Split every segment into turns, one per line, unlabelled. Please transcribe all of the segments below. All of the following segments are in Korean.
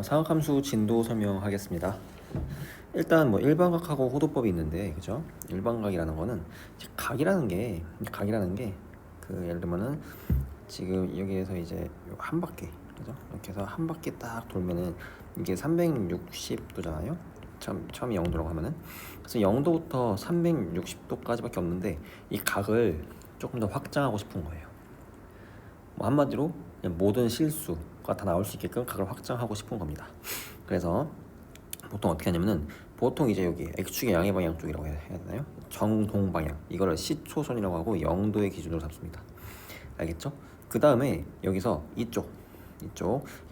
사각함수 진도 설명하겠습니다. 일단 뭐 일반각하고 호도법이 있는데, 그죠? 일반각이라는 거는 각이라는 게 예를 들면은 지금 여기에서 이제 한 바퀴, 그죠? 이렇게 해서 한 바퀴 딱 돌면은 이게 360도잖아요. 처음이 0도라고 하면은, 그래서 0도부터 360도까지밖에 없는데 이 각을 조금 더 확장하고 싶은 거예요. 뭐 한마디로 그냥 모든 실수가 다 나올 수 있게끔 각을 확장하고 싶은 겁니다. 그래서 보통 어떻게 하냐면은, 보통 이제 여기 x축의 양의 방향 쪽이라고 해야 되나요? 정동 방향, 이거를 시초선이라고 하고 0도의 기준으로 잡습니다. 알겠죠? 그 다음에 여기서 이쪽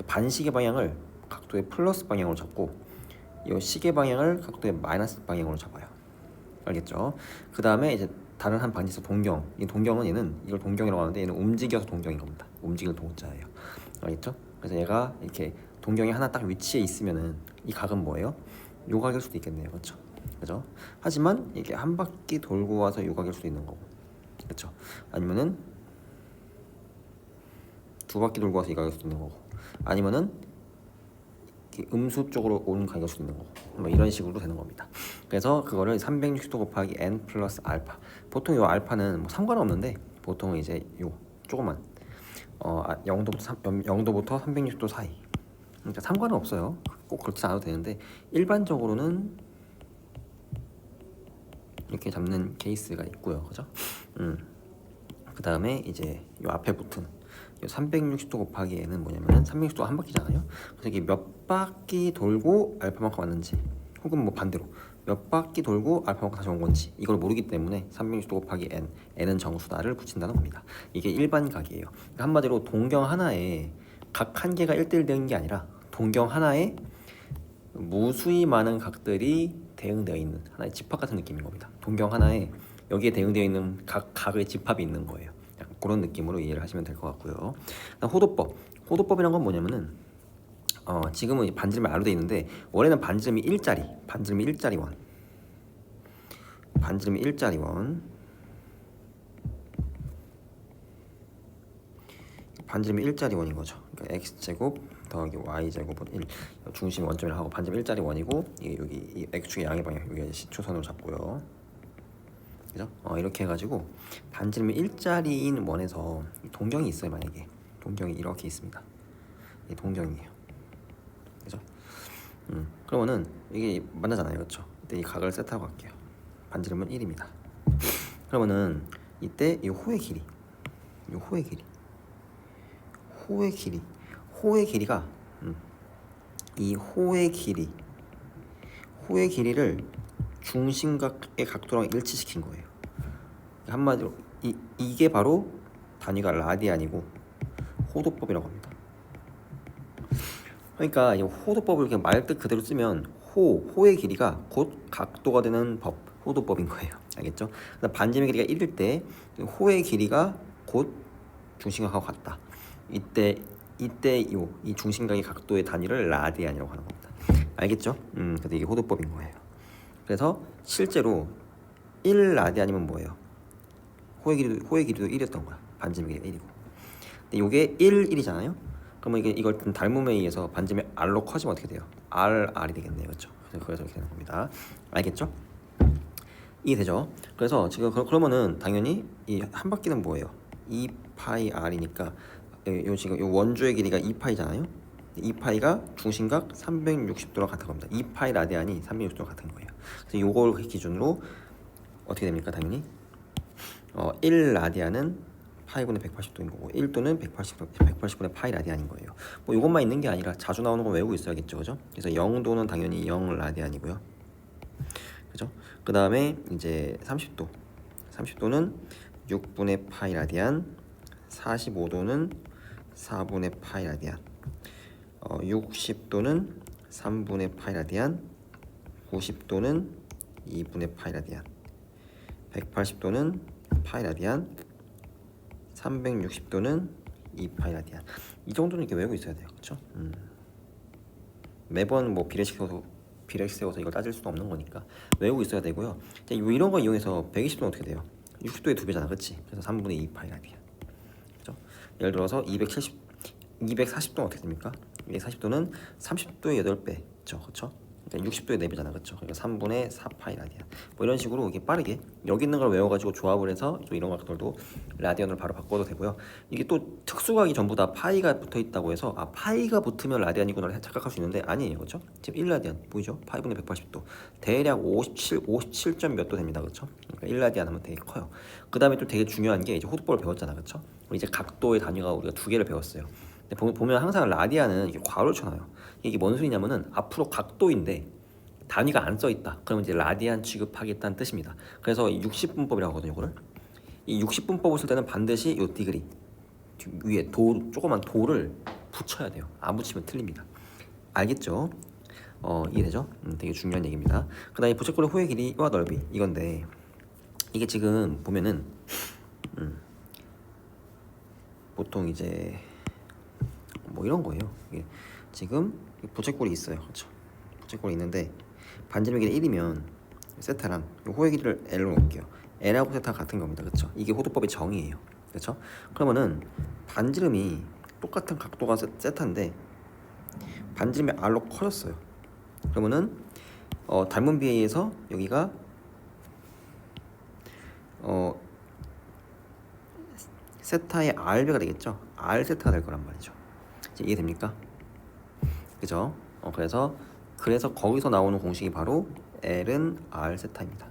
반시계 방향을 각도의 플러스 방향으로 잡고, 이 시계 방향을 각도의 마이너스 방향으로 잡아요. 알겠죠? 그 다음에 이제 다른 한 방지에서 동경, 이 동경은 얘는 이걸 동경이라고 하는데 얘는 움직여서 동경인 겁니다. 움직일 동자예요. 알겠죠? 그래서 얘가 이렇게 동경이 하나 딱 위치에 있으면은 이 각은 뭐예요? 요각일 수도 있겠네요. 그렇죠? 그죠? 하지만 이게 한 바퀴 돌고 와서 요각일 수도 있는 거고, 그렇죠? 아니면은 두 바퀴 돌고 와서 이각일 수도 있는 거고, 아니면은 음수 쪽으로 오는 각일 수도 있는 거고, 뭐 이런 식으로 되는 겁니다. 그래서 그거를 360도 곱하기 n 플러스 알파, 보통 요 알파는 뭐 상관없는데 보통 이제 요 조그만 0도부터 360도 사이, 그러니까 상관은 없어요. 꼭 그렇지 않아도 되는데 일반적으로는 이렇게 잡는 케이스가 있고요. 그죠? 그 다음에 이제 요 앞에 붙은 요 360도 곱하기 n은 뭐냐면은 360도 한 바퀴잖아요. 그래서 이게 몇 바퀴 돌고 알파만큼 왔는지, 혹은 뭐 반대로 몇 바퀴 돌고 알파만큼 다시 온 건지 이걸 모르기 때문에 360도 곱하기 n은 정수다를 붙인다는 겁니다. 이게 일반 각이에요. 그러니까 한마디로 동경 하나에 각 한 개가 1대1 되는 게 아니라 동경 하나에 무수히 많은 각들이 대응되어 있는 하나의 집합 같은 느낌인 겁니다. 동경 하나에 여기에 대응되어 있는 각의 집합이 있는 거예요. 약간 그런 느낌으로 이해를 하시면 될 것 같고요. 호도법이란 건 뭐냐면은, 지금은 반지름이 R로 되어 있는데 원래는 반지름이 일자리 원, 반지름이 일자리 원인 거죠. 그러니까 x제곱 더하기 y제곱은 1, 중심 원점이라 하고 반지름 일자리 원이고, 이게 여기 이 x축의 양의 방향, 여기 시초선으로 잡고요. 그죠? 이렇게 해가지고 반지름이 일자리인 원에서 동경이 있어요. 만약에 동경이 이렇게 있습니다. 이 동경이에요. 그죠? 그러면은 이게 만나잖아요. 그렇죠? 이때 이 각을 세트하고 갈게요. 반지름은 1입니다. 그러면은 이때 이 호의 길이, 호의 길이가 이 호의 길이를 중심각의 각도랑 일치시킨 거예요. 한마디로 이게 바로 단위가 라디안이고 호도법이라고 합니다. 그러니까 이 호도법을 그냥 말뜻 그대로 쓰면 호의 길이가 곧 각도가 되는 법, 호도법인 거예요. 알겠죠? 반지름의 길이가 1일 때 호의 길이가 곧 중심각하고 같다. 이때 이 중심각의 각도의 단위를 라디안이라고 하는 겁니다. 알겠죠? 그래서 이게 호도법인 거예요. 그래서 실제로 1라디안이면 뭐예요? 호의 길이도 1이었던 거야. 반지름의 길이가 1이고. 근데 이게 1이잖아요. 그러면 이걸 닮음에 의해서 반지름이 R로 커지면 어떻게 돼요? R이 되겠네요. 그렇죠? 그래서 이렇게 되는 겁니다. 알겠죠? 이해되죠? 그래서 지금 그러면은 당연히 이 한 바퀴는 뭐예요? 2파이 R이니까 지금 요 원주의 길이가 2파이잖아요. 2파이가 중심각 360도랑 같은 겁니다. 2파이 라디안이 360도랑 같은 거예요. 그래서 요걸 기준으로 어떻게 됩니까? 당연히 1라디안은 파이분의 180도인 거고 1도는 180분의 파이 라디안인 거예요. 뭐 이것만 있는 게 아니라 자주 나오는 거 외우고 있어야겠죠. 그죠? 그래서 0도는 당연히 0 라디안이고요. 그죠? 그 다음에 이제 30도는 6분의 파이 라디안, 45도는 4분의 파이 라디안, 60도는 3분의 파이 라디안, 90도는 2분의 파이 라디안, 180도는 파이 라디안, 360도는 2파이 라디안. 이 정도는 이렇게 외우고 있어야 돼요. 그렇죠? 매번 뭐 비례식 세워서 이걸 따질 수는 없는 거니까 외우고 있어야 되고요. 이런 거 이용해서 120도는 어떻게 돼요? 60도의 2배잖아, 그렇지? 그래서 3분의 2파이 라디안. 그렇죠? 예를 들어서 240도는 어떻게 됩니까? 이 40도는 30도의 8배, 그렇죠? 그러니까 60도의 4배잖아, 그렇죠? 그러니까 3분의 4파이 라디안. 뭐 이런 식으로 이게 빠르게 여기 있는 걸 외워가지고 조합을 해서 또 이런 각들도 라디안으로 바로 바꿔도 되고요. 이게 또 특수각이 전부 다 파이가 붙어 있다고 해서 아 파이가 붙으면 라디안이구나 착각할 수 있는데 아니에요, 그렇죠? 지금 1라디안 보이죠? 파이분의 180도 대략 57 점 몇 도 됩니다, 그렇죠? 그러니까 1라디안 하면 되게 커요. 그 다음에 또 되게 중요한 게 이제 호두법을 배웠잖아, 그렇죠? 이제 각도의 단위가 우리가 2개를 배웠어요. 보면 항상 라디안은 이게 괄호를 쳐놔요. 이게 뭔 소리냐면은 앞으로 각도인데 단위가 안 써 있다. 그러면 이제 라디안 취급하겠다는 뜻입니다. 그래서 60분법이라고 하거든요, 이거를. 이 60분법을 쓸 때는 반드시 요 디그리 위에 조그만 도를 붙여야 돼요. 안 붙이면 틀립니다. 알겠죠? 이해되죠? 되게 중요한 얘기입니다. 그다음에 부채꼴의 호의 길이와 넓이 이건데 이게 지금 보면은 보통 이제 뭐 이런 거예요. 이게 지금 부채꼴이 있어요, 그렇죠? 부채꼴이 있는데 반지름의 길이 1이면 세타랑 호의 길이를 L로 놓을게요. L하고 세타가 같은 겁니다, 그렇죠? 이게 호두법의 정의예요, 그렇죠? 그러면은 반지름이 똑같은 각도가 세타인데 반지름이 R로 커졌어요. 그러면은 닮은 비에 의해서 여기가 세타의 R배가 되겠죠? R 세타가 될 거란 말이죠. 이해됩니까? 그죠? 그래서 거기서 나오는 공식이 바로 L은 R 세타입니다.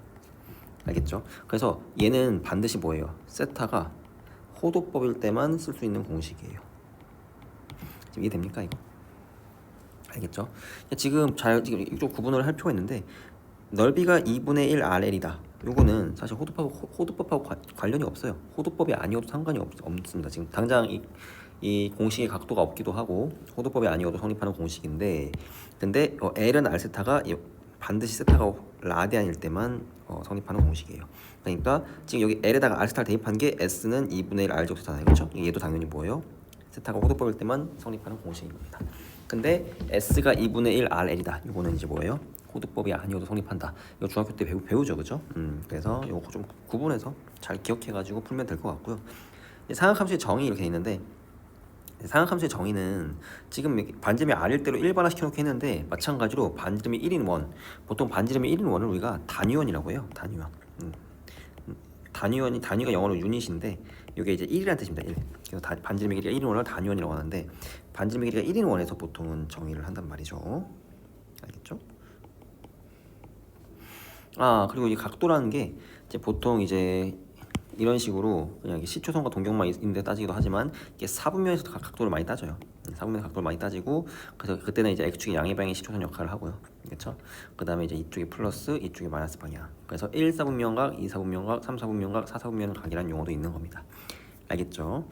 알겠죠? 그래서 얘는 반드시 뭐예요? 세타가 호도법일 때만 쓸 수 있는 공식이에요. 지금 이해됩니까 이거? 알겠죠? 지금 이쪽 구분을 할 필요가 있는데 넓이가 2분의 1 RL이다. 요거는 사실 호도법하고 관련이 없어요. 호도법이 아니어도 상관이 없습니다. 지금 당장 이 공식의 각도가 없기도 하고 호도법이 아니어도 성립하는 공식인데 근데 L은 R세타가 반드시 세타가 라디안일 때만 성립하는 공식이에요. 그러니까 지금 여기 L에다가 R세타를 대입한 게 S는 2분의 1 R제곱 세타잖아요, 그렇죠? 얘도 당연히 뭐예요? 세타가 호도법일 때만 성립하는 공식인 겁니다. 근데 S가 2분의 1 RL이다. 이거는 이제 뭐예요? 호두법이 아니어도 성립한다. 이거 중학교 때 배우죠, 그죠? 그래서 이거 좀 구분해서 잘 기억해가지고 풀면 될 것 같고요. 상악함수의 정의 이렇게 있는데 상악함수의 정의는 지금 반지름이 R일 대로 일반화 시켜놓고 했는데 마찬가지로 반지름이 1인 원 보통 반지름이 1인 원을 우리가 단위원이라고 해요. 단위원. 단위가 영어로 유닛인데 이게 이제 1이라는 뜻입니다. 1. 그래서 반지름의 길이가 1인 원을 단위원이라고 하는데 반지름의 길이가 1인 원에서 보통은 정의를 한단 말이죠. 알겠죠? 그리고 이 각도라는 게 이제 보통 이제 이런 식으로 그냥 시초선과 동경만 있는데 따지기도 하지만 이게 사분면에서도 각도를 많이 따져요. 사분면 각도를 많이 따지고 그래서 그때는 이제 x축이 양의 방향의 시초선 역할을 하고요. 그렇죠? 그 다음에 이제 이쪽이 플러스 이쪽이 마이너스 방향. 그래서 1사분면각, 2사분면각, 3사분면각, 4사분면각이라는 용어도 있는 겁니다. 알겠죠?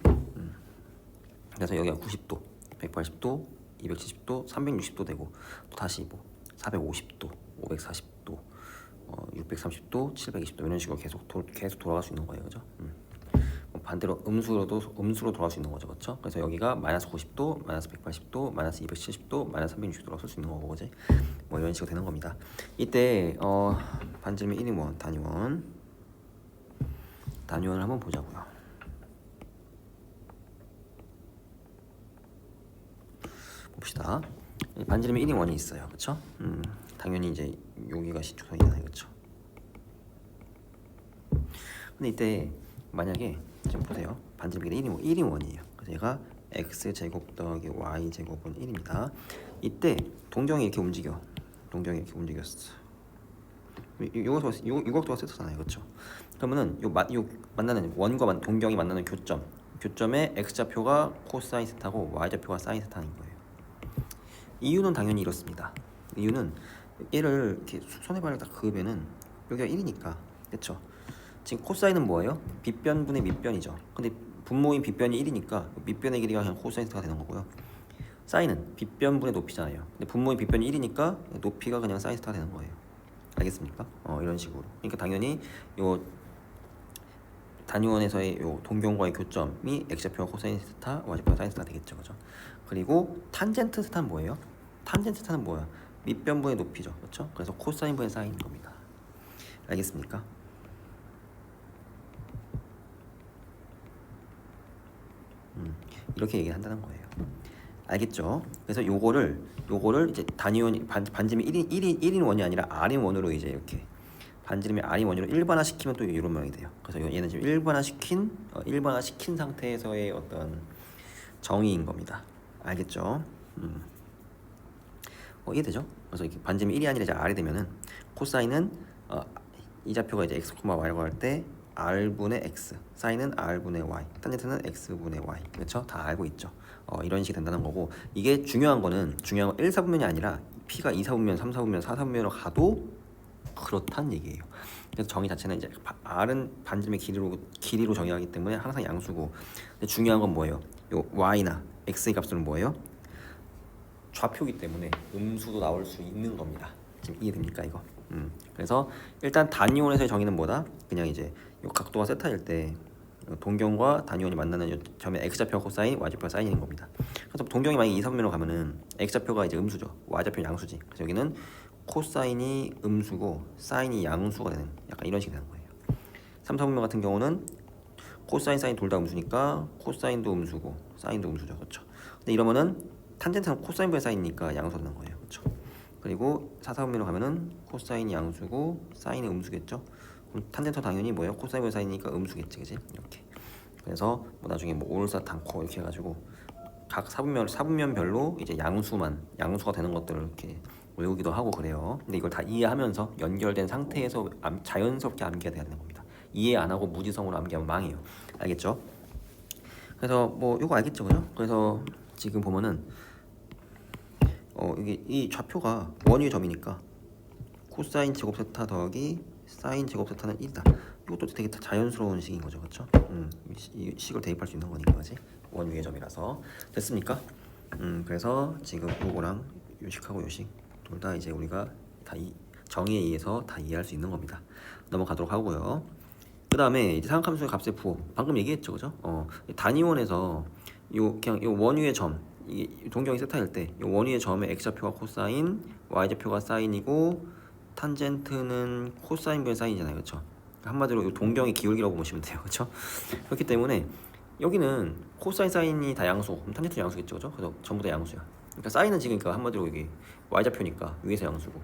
그래서 여기가 90도, 180도, 270도, 360도 되고 또 다시 뭐 450도, 540도, 630도, 720도 이런 식으로 계속 돌아갈 수 있는 거예요, 그죠? 반대로 음수로 돌아갈 수 있는 거죠, 그렇죠? 그래서 여기가 마이너스 90도, 마이너스 180도, 마이너스 270도, 마이너스 360도로 쓸 수 있는 거고, 그지? 뭐 이런 식으로 되는 겁니다. 이때 반지름이 1인 원, 단위원을 한번 보자고요. 봅시다. 반지름이 1인 원이 있어요, 그렇죠? 당연히 이제 여기가 시초선이잖아요, 그렇죠? 근데 이때 만약에 지금 보세요. 반지름 길이 1인 원이에요. 그래서 얘가 x제곱 더하기 y제곱은 1입니다. 이때 동경이 이렇게 움직였어. 요 각도가 세타잖아요, 그렇죠? 그러면은 요 만나는 원과 동경이 만나는 교점의 x좌표가 코사인 세타고 y좌표가 사인 세타인 거예요. 이유는 당연히 이렇습니다. 이유는 얘를 이렇게 손해발을 딱 그으면은 여기가 1이니까, 그렇죠? 지금 코사인은 뭐예요? 빗변분의 밑변이죠. 근데 분모인 빗변이 1이니까 밑변의 길이가 그냥 코사인 세타가 되는 거고요. 사인은 빗변분의 높이잖아요. 근데 분모인 빗변이 1이니까 높이가 그냥 사인 세타가 되는 거예요. 알겠습니까? 이런 식으로. 그러니까 당연히 요 단위원에서의 요 동경과의 교점이 x좌표가 코사인 세타, y좌표가 사인 세타 되겠죠, 그죠? 그리고 탄젠트 세타는 뭐예요? 탄젠트 세타는 뭐야? 밑변분의 높이죠, 그렇죠? 그래서 코사인분의 사인인 겁니다. 알겠습니까? 이렇게 얘기를 한다는 거예요. 알겠죠? 그래서 요거를 이제 단위원 반지름이 1인 원이 아니라 R인 원으로 이제 이렇게 반지름이 R인 원으로 일반화시키면 또 이런 모양이 돼요. 그래서 얘는 지금 일반화시킨 상태에서의 어떤 정의인 겁니다. 알겠죠? 이해되죠? 그래서 이렇게 반지름이 1이 아니라 이제 R이 되면은 코사인은 이 좌표가 이제 x, y라고 할 때 r분의 x, 사인은 r분의 y, 탄젠트는 x분의 y. 그렇죠? 다 알고 있죠. 이런 식이 된다는 거고, 이게 중요한 건 1사분면이 아니라 p가 2사분면, 3사분면, 4사분면으로 가도 그렇다는 얘기예요. 그래서 정의 자체는 이제 r은 반지름의 길이로 정의하기 때문에 항상 양수고, 근데 중요한 건 뭐예요? 요 y나 x의 값은 뭐예요? 좌표기 때문에 음수도 나올 수 있는 겁니다. 지금 이해됩니까 이거? 그래서 일단 단위원에서의 정의는 뭐다? 그냥 이제 요 각도가 세타일 때 동경과 단위원이 만나는 점에 x좌표 코사인, y좌표 사인인 겁니다. 그래서 동경이 만약 2사분면으로 가면은 x좌표가 이제 음수죠. y좌표 양수지. 그래서 여기는 코사인이 음수고 사인이 양수가 되는 약간 이런 식이 되는 거예요. 3사분면 같은 경우는 코사인, 사인 둘 다 음수니까 코사인도 음수고 사인도 음수죠. 그렇죠? 근데 이러면은 탄젠트는 코사인분의 사인이니까 양수가 되는 거예요. 그렇죠? 그리고 4사분면으로 가면은 코사인이 양수고 사인이 음수겠죠. 그럼 탄젠트 당연히 뭐예요? 코사인분의 사인이니까 음수겠지, 그지? 이렇게. 그래서 뭐 나중에 뭐 올사탄코 이렇게 해가지고 각 사분면별로 이제 양수가 되는 것들을 이렇게 외우기도 하고 그래요. 근데 이걸 다 이해하면서 연결된 상태에서 자연스럽게 암기가 돼야 되는 겁니다. 이해 안 하고 무지성으로 암기하면 망해요. 알겠죠? 그래서 뭐 이거 알겠죠, 그죠? 그래서 지금 보면은 이게 이 좌표가 원위의 점이니까 코사인 제곱 세타 더하기 사인 제곱 세타는 1이다. 이것도 되게 자연스러운 식인 거죠, 그렇죠? 이 식을 대입할 수 있는 거니까, 그지? 원위의 점이라서 됐습니까? 그래서 지금 요거랑 요식하고 요식 둘 다 이제 우리가 다 이 정의에 의해서 다 이해할 수 있는 겁니다. 넘어가도록 하고요. 그 다음에 이제 상함수의 값의 부호 방금 얘기했죠, 그죠? 단위원에서 그냥 요 원위의 점 이게 동경이 세타일 때 이 원위의 점의 x좌표가 코사인, y좌표가 사인이고 탄젠트는 코사인분의 사인이잖아요, 그렇죠? 한마디로 이 동경의 기울기라고 보시면 돼요, 그렇죠? 그렇기 때문에 여기는 코사인, 사인이 다 양수, 그럼 탄젠트 양수겠죠, 그렇죠? 그래서 전부 다 양수야. 그러니까 사인은 지금 그러니까 한마디로 여기 y좌표니까 위에서 양수고,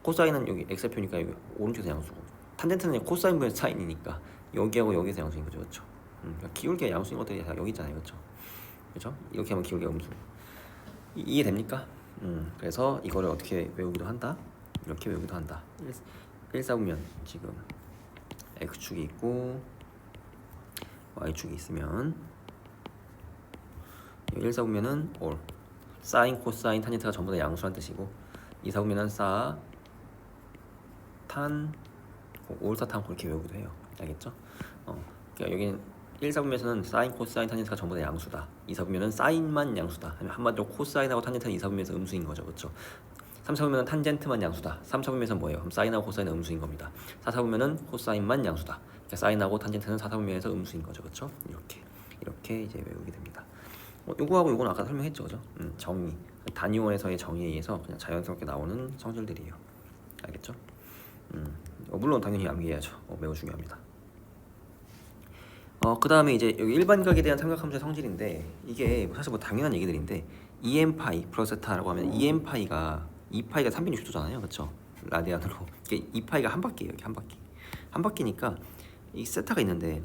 코사인은 여기 x좌표니까 여기 오른쪽에서 양수고, 탄젠트는 코사인분의 사인이니까 여기하고 여기서 양수인 거죠, 그렇죠? 그러니까 기울기가 양수인 것들이 다 여기 있잖아요, 그렇죠? 그렇죠? 이렇게 하면 기울기가 음수. 이해됩니까? 그래서 이거를 어떻게 외우기도 한다. 이렇게 외우기도 한다. 1사분면 지금 x축이 있고 y축이 있으면 1사분면은 올 사인, 코사인, 탄젠트가 전부 다 양수란 뜻이고 2사분면은 사, 탄, 올사, 탄 그렇게 외우기도 해요. 알겠죠? 그러니까 여기는 1사분면에서는 사인, 코사인, 탄젠트가 전부 다 양수다. 2사분면은 사인만 양수다. 한마디로 코사인하고 탄젠트는 2사분면에서 음수인 거죠, 그렇죠? 3사분면은 탄젠트만 양수다. 3사분면에서는 뭐예요? 그럼 사인하고 코사인은 음수인 겁니다. 4사분면은 코사인만 양수다. 그러니까 사인하고 탄젠트는 4사분면에서 음수인 거죠, 그렇죠? 이렇게 이제 외우게 됩니다. 요거하고 요거는 아까 설명했죠, 그죠? 정의, 단위원에서의 정의에 의해서 그냥 자연스럽게 나오는 성질들이에요. 알겠죠? 물론 당연히 암기해야죠. 매우 중요합니다. 그 다음에 이제 여기 일반각에 대한 삼각함수의 성질인데 이게 사실 뭐 당연한 얘기들인데 2n파이 플러스 세타라고 하면 2n파이가 2파이가 360도잖아요, 그렇죠? 라디안으로. 이게 2파이가 한 바퀴예요, 이렇게 한 바퀴니까 이 세타가 있는데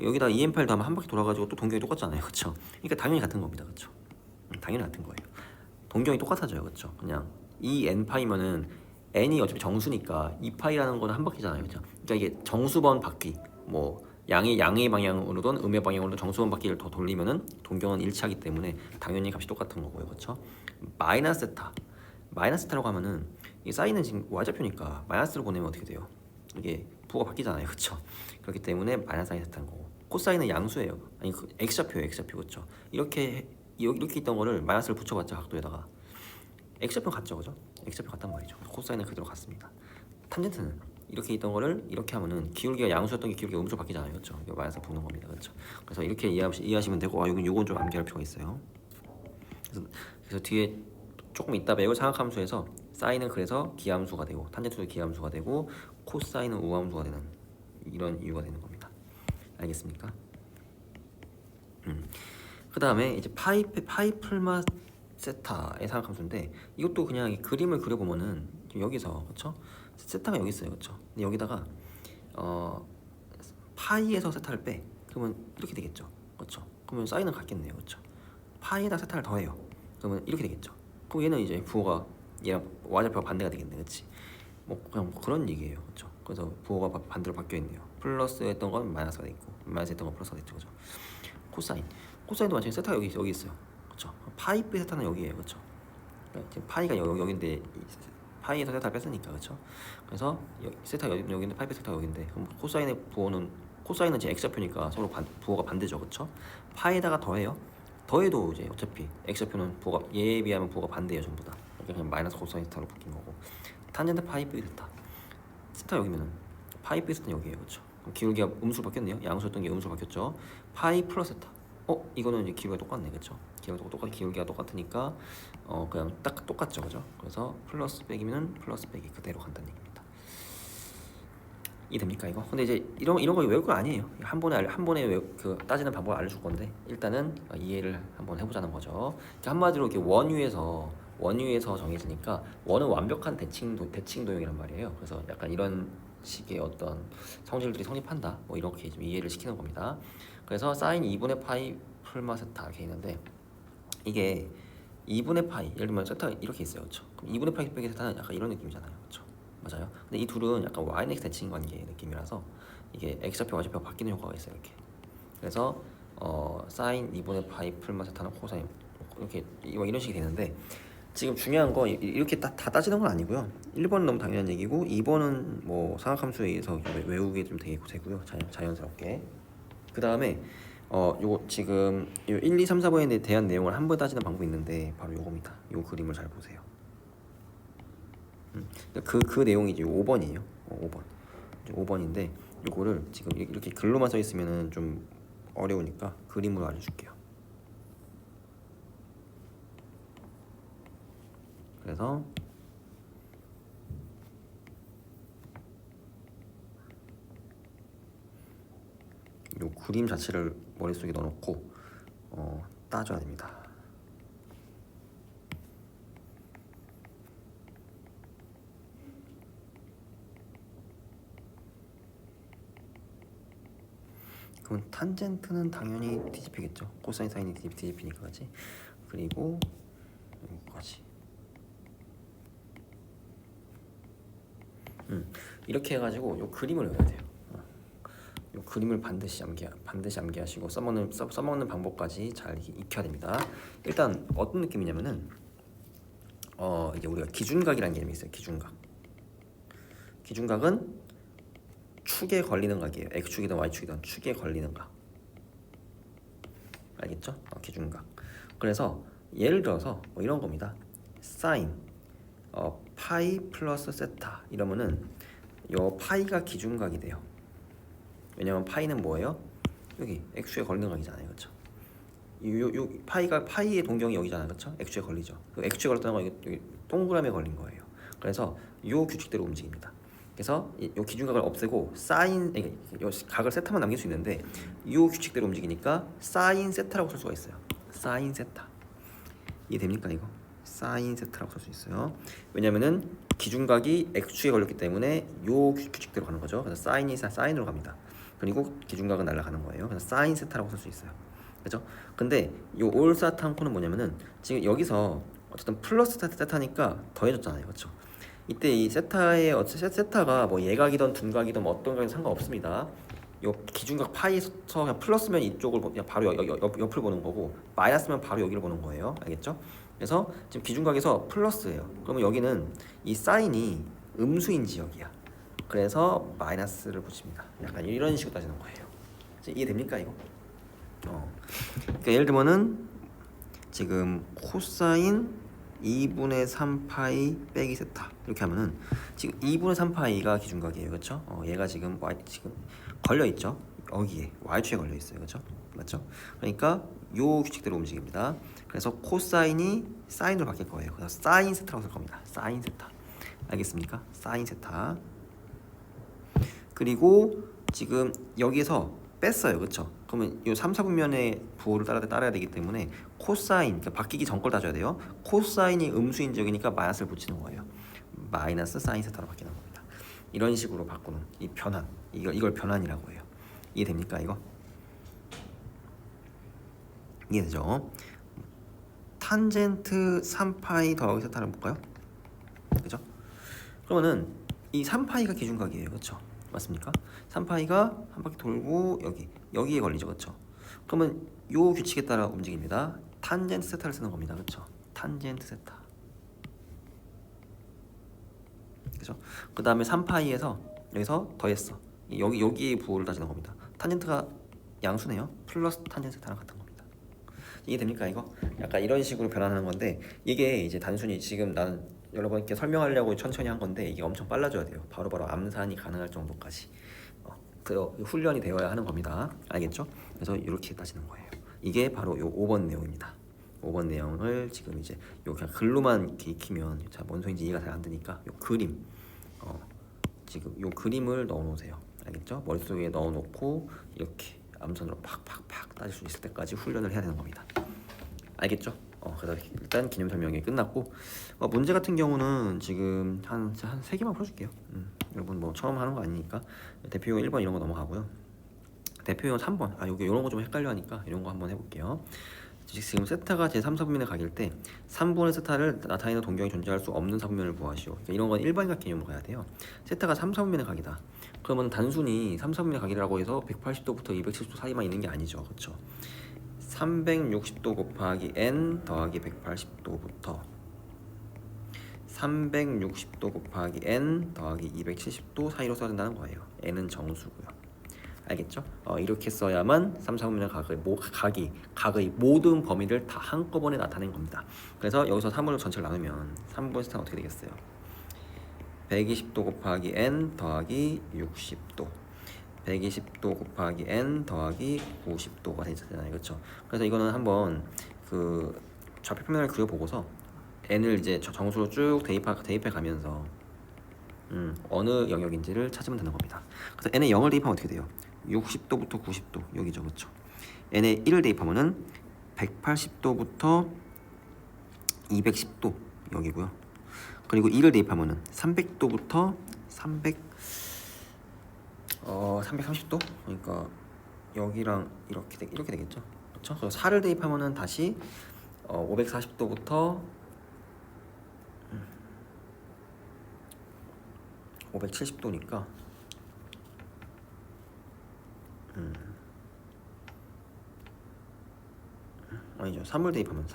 여기다 2n파이를 더하면 한 바퀴 돌아가지고 또 동경이 똑같잖아요, 그렇죠? 그러니까 당연히 같은 겁니다, 그렇죠? 당연히 같은 거예요. 동경이 똑같아져요, 그렇죠? 그냥 2n파이면은 n이 어차피 정수니까 2파이라는 거는 한 바퀴잖아요, 그렇죠? 그러니까 이게 정수번 바퀴 뭐 양의 방향으로든 음의 방향으로든 정수번 바퀴를 더 돌리면은 동경은 일치하기 때문에 당연히 값이 똑같은 거고요, 그렇죠? 마이너스 세타라고 하면은 이 사인은 지금 y좌표니까 마이너스로 보내면 어떻게 돼요? 이게 부호가 바뀌잖아요, 그렇죠? 그렇기 때문에 마이너스 사인 세타인 거고, 코사인은 양수예요. 아니 그 x좌표예요, x좌표, 그렇죠? 이렇게 있던 거를 마이너스를 붙여봤자 각도에다가 x좌표 같죠, 그죠? x좌표 같단 말이죠. 코사인은 그대로 같습니다. 탄젠트는 이렇게 있던 거를 이렇게 하면은 기울기가 양수였던 게 기울기가 음수로 바뀌잖아요, 그렇죠? 이거 마이너스 붙는 겁니다, 그렇죠? 그래서 이렇게 이해하시면 되고, 요건 좀 암기할 필요가 있어요. 그래서 뒤에 조금 이따 배울 삼각함수에서 사인은 그래서 기함수가 되고 탄젠트도 기함수가 되고 코사인은 우함수가 되는 이런 이유가 되는 겁니다. 알겠습니까? 그 다음에 이제 파이 세타의 사각함수인데 이것도 그냥 이 그림을 그려보면은 여기서 그쵸? 세타가 여기 있어요, 그쵸? 근데 여기다가 파이에서 세타를 빼 그러면 이렇게 되겠죠, 그쵸? 그러면 사인은 같겠네요, 그쵸? 파이에다 세타를 더해요. 그러면 이렇게 되겠죠. 그럼 얘는 이제 부호가 얘랑 y좌표가 반대가 되겠네, 그치? 뭐 그냥 뭐 그런 얘기예요, 그쵸? 그래서 부호가 반대로 바뀌어 있네요. 플러스 했던 건 마이너스가 돼 있고 마이너스 했던 건 플러스가 됐죠, 그죠? 코사인도 마찬가지. 세타가 여기 있어요, 그쵸? 파이 빼 세타는 여기에요, 그쵸? 그러니까 지금 파이가 여기인데 파이에서 세타 뺐으니까, 그쵸? 그래서 세타 여기인데 파이 빼 세타가 여기인데 그럼 코사인의 부호는 코사인은 지금 x좌표니까 서로 부호가 반대죠, 그쵸? 파에다가 더해도 이제 어차피 x좌표는 부호가 얘에 비하면 부호가 반대예요, 전부 다. 그러니까 그냥 마이너스 코사인 세타로 바뀐 거고, 탄젠트 파이 빼기 세타, 세타 여기면은 파이 빼기 세타는 여기에요, 그쵸? 그럼 기울기가 음수로 바뀌었네요. 양수였던 게 음수로 바뀌었죠. 파이 플러스 세타, 이거는 이제 기울기가 똑같네, 그쵸? 기울기가 똑같으니까 그냥 딱 똑같죠, 그죠? 그래서 플러스 빼기면은 플러스 빼기 그대로 간다는 얘기입니다. 이해됩니까 이거? 근데 이제 이런 거 외울 거 아니에요. 한 번에 그 따지는 방법을 알려줄 건데 일단은 이해를 한번 해보자는 거죠. 한마디로 이렇게 원유에서 정해지니까 원은 완벽한 대칭도형이란 말이에요. 그래서 약간 이런 식의 어떤 성질들이 성립한다. 뭐 이렇게 좀 이해를 시키는 겁니다. 그래서 사인 2분의 파이 풀마 세타 이렇게 있는데 이게 2분의 파이 예를 들면 세타 이렇게 있어요, 그렇죠? 그럼 2분의 파이 빼기 세타는 약간 이런 느낌이잖아요, 그렇죠? 맞아요. 근데 이 둘은 약간 yx 대칭 관계 느낌이라서 이게 x좌표 y좌표가 바뀌는 효과가 있어요, 이렇게. 그래서 사인 2분의 파이 풀마 세타는 코사인 이렇게 이런 식이 되는데 지금 중요한 거 이렇게 다 따지는 건 아니고요. 1번은 너무 당연한 얘기고 2번은 뭐 사각함수에 의해서 외우게 좀 되고요. 자연스럽게. 그 다음에 요거 지금 요 1, 2, 3, 4번에 대한 내용을 한 번 따지는 방법이 있는데 바로 요겁니다. 요 그림을 잘 보세요. 그 내용이 이제 5번이에요. 5번. 5번인데 요거를 지금 이렇게 글로만 써 있으면은 좀 어려우니까 그림으로 알려줄게요. 그래서 요 그림 자체를 머릿속에 넣어놓고 따줘야 됩니다. 그럼 탄젠트는 당연히 뒤집히겠죠. 코사인 사인이 뒤집히니까, 그렇지? 그리고 여기까지. 이렇게 해가지고 요 그림을 외워야 돼요. 요 그림을 반드시 암기하시고 써먹는 방법까지 잘 익혀야 됩니다. 일단 어떤 느낌이냐면은 이제 우리가 기준각이라는 개념이 있어요. 기준각은 축에 걸리는 각이에요. x축이든 y축이든 축에 걸리는 각. 알겠죠? 기준각. 그래서 예를 들어서 뭐 이런 겁니다. 사인 파이 플러스 세타 이러면은 요 파이가 기준각이 돼요. 왜냐면 파이는 뭐예요? 여기 x축에 걸리는 각이잖아요, 그렇죠? 요 파이의 동경이 여기잖아요, 그렇죠? x축에 걸리죠. 그 x축에 걸렸다는 건 여기 동그라미에 걸린 거예요. 그래서 요 규칙대로 움직입니다. 그래서 이 기준각을 없애고 사인 요 각을 세타만 남길 수 있는데 요 규칙대로 움직이니까 사인 세타라고 쓸 수가 있어요. 사인 세타. 이해됩니까 이거? 사인 세타라고 쓸 수 있어요. 왜냐면은 기준각이 x축에 걸렸기 때문에 요 규칙대로 가는 거죠. 그래서 사인으로 갑니다. 그리고 기준각은 날아가는 거예요. 그래서 사인 세타라고 쓸 수 있어요. 그죠? 근데 요 올사탕코는 뭐냐면은 지금 여기서 어쨌든 플러스 세타니까 더해졌잖아요, 그렇죠? 이때 이 세타가 뭐 예각이든 둔각이든 뭐 어떤 각이든 상관없습니다. 요 기준각 파이에서 그냥 플러스면 이쪽을 그냥 바로 옆을 보는 거고 마이너스면 바로 여기를 보는 거예요. 알겠죠? 그래서 지금 기준각에서 플러스예요. 그러면 여기는 이 사인이 음수인 지역이야. 그래서 마이너스를 붙입니다. 약간 이런 식으로 따지는 거예요. 이해됩니까 이거? 그러니까 예를 들면은 지금 코사인 2분의 3파이 빼기 세타 이렇게 하면은 지금 2분의 3파이가 기준각이에요, 그렇죠? 얘가 지금 지금 걸려 있죠. 여기에 y축에 걸려 있어요, 그렇죠? 맞죠? 그러니까 요 규칙대로 움직입니다. 그래서 코사인이 사인으로 바뀔 거예요. 그래서 사인 세타라고 쓸 겁니다. 사인 세타. 알겠습니까? 사인 세타. 그리고 지금 여기에서 뺐어요, 그렇죠? 그러면 이 3, 4분면의 부호를 따라야 되기 때문에 코사인, 그러니까 바뀌기 전 걸 따져야 돼요. 코사인이 음수인 적이니까 마이너스를 붙이는 거예요. 마이너스 사인 세타로 바뀌는 겁니다. 이런 식으로 바꾸는 이 변환, 이걸 변환이라고 해요. 이해됩니까 이거? 이해되죠? 탄젠트 3파이 더하기 세타를 볼까요? 그죠? 그러면은 이 3파이가 기준각이에요. 그렇죠? 맞습니까? 3파이가 한 바퀴 돌고 여기에 걸리죠. 그렇죠? 그러면 요 규칙에 따라 움직입니다. 탄젠트 세타를 쓰는 겁니다. 그렇죠? 탄젠트 세타. 그죠? 그 다음에 3파이에서 여기서 더했어. 여기에 부호를 따지는 겁니다. 탄젠트가 양수네요. 플러스 탄젠트 세타랑 같은 겁니다. 이해됩니까 이거? 약간 이런 식으로 변환하는 건데 이게 이제 단순히 지금 나는 여러분께 설명하려고 천천히 한 건데 이게 엄청 빨라져야 돼요. 바로바로 암산이 가능할 정도까지 훈련이 되어야 하는 겁니다. 알겠죠? 그래서 이렇게 따지는 거예요. 이게 바로 요 5번 내용입니다. 5번 내용을 지금 이제 요 그냥 글로만 이렇게 익히면 자, 뭔 소리인지 이해가 잘 안 되니까 요 그림 지금 요 그림을 넣어 놓으세요. 알겠죠? 머릿속에 넣어 놓고 이렇게 암산으로 팍팍팍 따질 수 있을 때까지 훈련을 해야 되는 겁니다. 알겠죠? 그래서 일단 기념 설명이 끝났고 문제 같은 경우는 지금 한 3개만 풀어줄게요. 여러분 뭐 처음 하는 거 아니니까 대표용 1번 이런 거 넘어가고요. 대표용 3번 여기 이런 거 좀 헷갈려 하니까 이런 거 한번 해볼게요. 지금 세타가 제 3, 4분면의 각일 때 3분의 세타를 나타내는 동경이 존재할 수 없는 4분면을 구하시오. 그러니까 이런 건 일반각 개념으로 가야 돼요. 세타가 3, 4분면의 각이다. 그러면 단순히 3, 4분면의 각이라고 해서 180도부터 270도 사이만 있는 게 아니죠. 그렇죠? 360도 곱하기 n 더하기 180도부터 360도 곱하기 n 더하기 270도 사이로 써야 된다는 거예요. n은 정수고요. 알겠죠? 이렇게 써야만 3, 4분면의 각의 모든 범위를 다 한꺼번에 나타낸 겁니다. 그래서 여기서 3을 전체를 나누면 3분의 세타는 어떻게 되겠어요? 120도 곱하기 n 더하기 60도 120도 곱하기 n 더하기 90도가 되잖아요. 그렇죠? 그래서 이거는 한번 그 좌표표면을 그려보고서 n을 이제 정수로 쭉 대입해 가면서 어느 영역인지를 찾으면 되는 겁니다. 그래서 n에 0을 대입하면 어떻게 돼요? 60도부터 90도 여기죠. 그렇죠? n에 1을 대입하면은 180도부터 210도 여기고요. 그리고 2를 대입하면은 300도부터 330도? 그러니까 여기랑 이렇게 되겠죠. 그렇죠? 그래서 4를 대입하면은 다시 540도부터 570도니까 아니죠. 3을 대입하면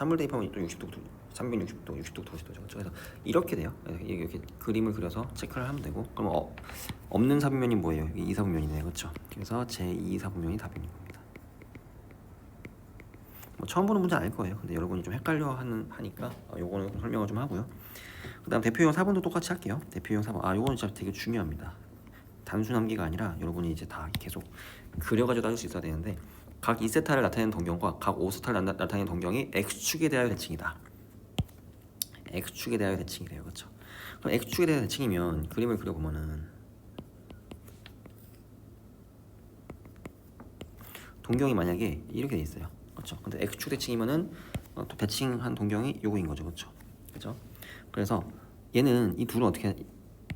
또 60도부터 360도, 60도, 90도죠. 그래서 이렇게 돼요. 이렇게 그림을 그려서 체크를 하면 되고 그럼 없는 사분면이 뭐예요? 2사분면이네요. 그렇죠? 그래서 제 2사분면이 답인 겁니다. 처음 보는 문제 아닐 거예요. 근데 여러분이 좀 헷갈려 하니까 요거는 설명을 좀 하고요. 그 다음 대표용 4번도 똑같이 할게요. 대표용 4번 요거는 진짜 되게 중요합니다. 단순 암기가 아니라 여러분이 이제 다 계속 그려가지고 따질 수 있어야 되는데 각 2세타를 나타내는 동경과 각 5세타를 나타내는 동경이 X축에 대하여 대칭이다. X축에 대하여 대칭이래요. 그렇죠? 그럼 X축에 대하여 대칭이면 그림을 그려보면은 동경이 만약에 이렇게 돼 있어요. 그렇죠? 근데 X축 대칭이면은 또 대칭한 동경이 요거인 거죠. 그렇죠? 그죠? 그래서 얘는 이 둘은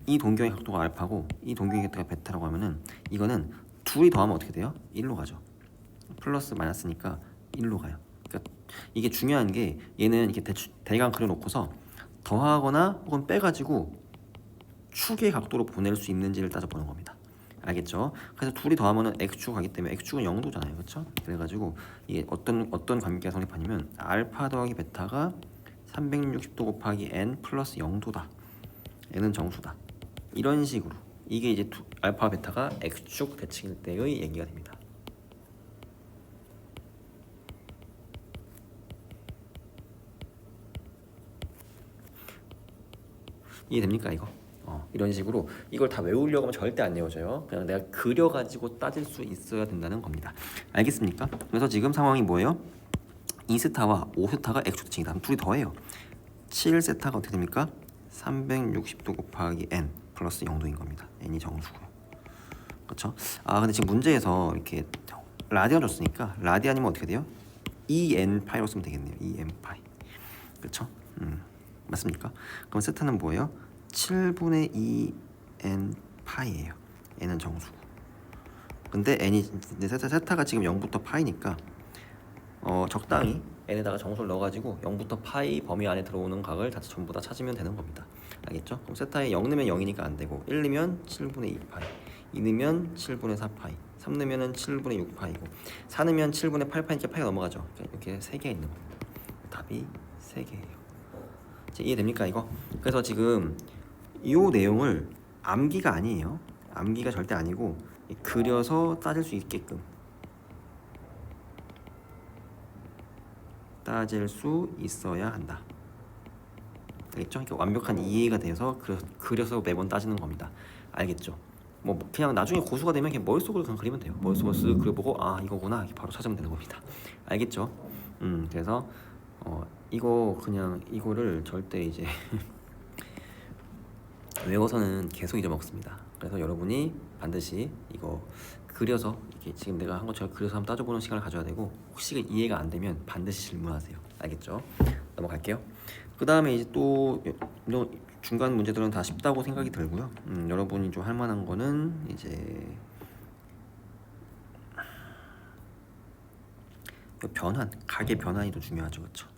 이 동경의 각도가 알파고 이 동경의 각도가 베타라고 하면은 이거는 둘이 더하면 어떻게 돼요? 1로 가죠. 플러스 마이너스니까 1로 가요. 그러니까 이게 중요한 게 얘는 이렇게 대강 그려놓고서 더하거나 혹은 빼가지고 축의 각도로 보낼 수 있는지를 따져보는 겁니다. 알겠죠? 그래서 둘이 더하면은 x축 가기 때문에 x축은 0도잖아요. 그렇죠? 그래가지고 이게 어떤 관계가 성립하냐면 알파 더하기 베타가 360도 곱하기 n 플러스 0도다. n은 정수다. 이런 식으로 이게 이제 알파 베타가 x축 대칭일 때의 얘기가 됩니다. 이해됩니까 이거? 이런 식으로 이걸 다 외우려고 하면 절대 안 외워져요. 그냥 내가 그려가지고 따질 수 있어야 된다는 겁니다. 알겠습니까? 그래서 지금 상황이 뭐예요? 2세타와 5세타가 x축 대칭이다. 그럼 둘이 더해요. 7세타가 어떻게 됩니까? 360도 곱하기 n 플러스 0도인 겁니다. n이 정수고요. 그렇죠? 근데 지금 문제에서 이렇게 라디안 줬으니까 라디안이면 어떻게 돼요? 2n 파이로 쓰면 되겠네요. 2n 파이. 그렇죠? 맞습니까? 그럼 세타는 뭐예요? 7분의 2n 파이예요. n은 정수고. 근데 n이 세타가 지금 0부터 파이니까 적당히 n에다가 정수를 넣어가지고 0부터 파이 범위 안에 들어오는 각을 다 전부 다 찾으면 되는 겁니다. 알겠죠? 그럼 세타에 0 넣으면 0이니까 안 되고 1 넣으면 7분의 2 파이, 2 넣으면 7분의 4 파이, 3 넣으면 7분의 6 파이고 4 넣으면 7분의 8 파이니까 파이가 넘어가죠. 이렇게 3개 있는 겁니다. 답이 3개예요. 이해됩니까 이거? 그래서 지금 이 내용을 암기가 아니에요. 암기가 절대 아니고 그려서 따질 수 있게끔 따질 수 있어야 한다. 알겠죠? 그러니까 완벽한 이해가 돼서 그려서 매번 따지는 겁니다. 알겠죠? 뭐 그냥 나중에 고수가 되면 그냥 머릿속으로 그냥 그리면 돼요. 머릿속으로 쓱 그려보고 아 이거구나 바로 찾으면 되는 겁니다. 알겠죠? 그래서 이거 그냥 이거를 절대 이제 외워서는 계속 잊어먹습니다. 그래서 여러분이 반드시 이거 그려서 이렇게 지금 내가 한 것처럼 그려서 한번 따져보는 시간을 가져야 되고 혹시 이해가 안 되면 반드시 질문하세요. 알겠죠? 넘어갈게요. 그 다음에 이제 또 중간 문제들은 다 쉽다고 생각이 들고요. 여러분이 좀 할만한 거는 이제 변환, 가계 변환이 더 중요하죠, 그렇죠?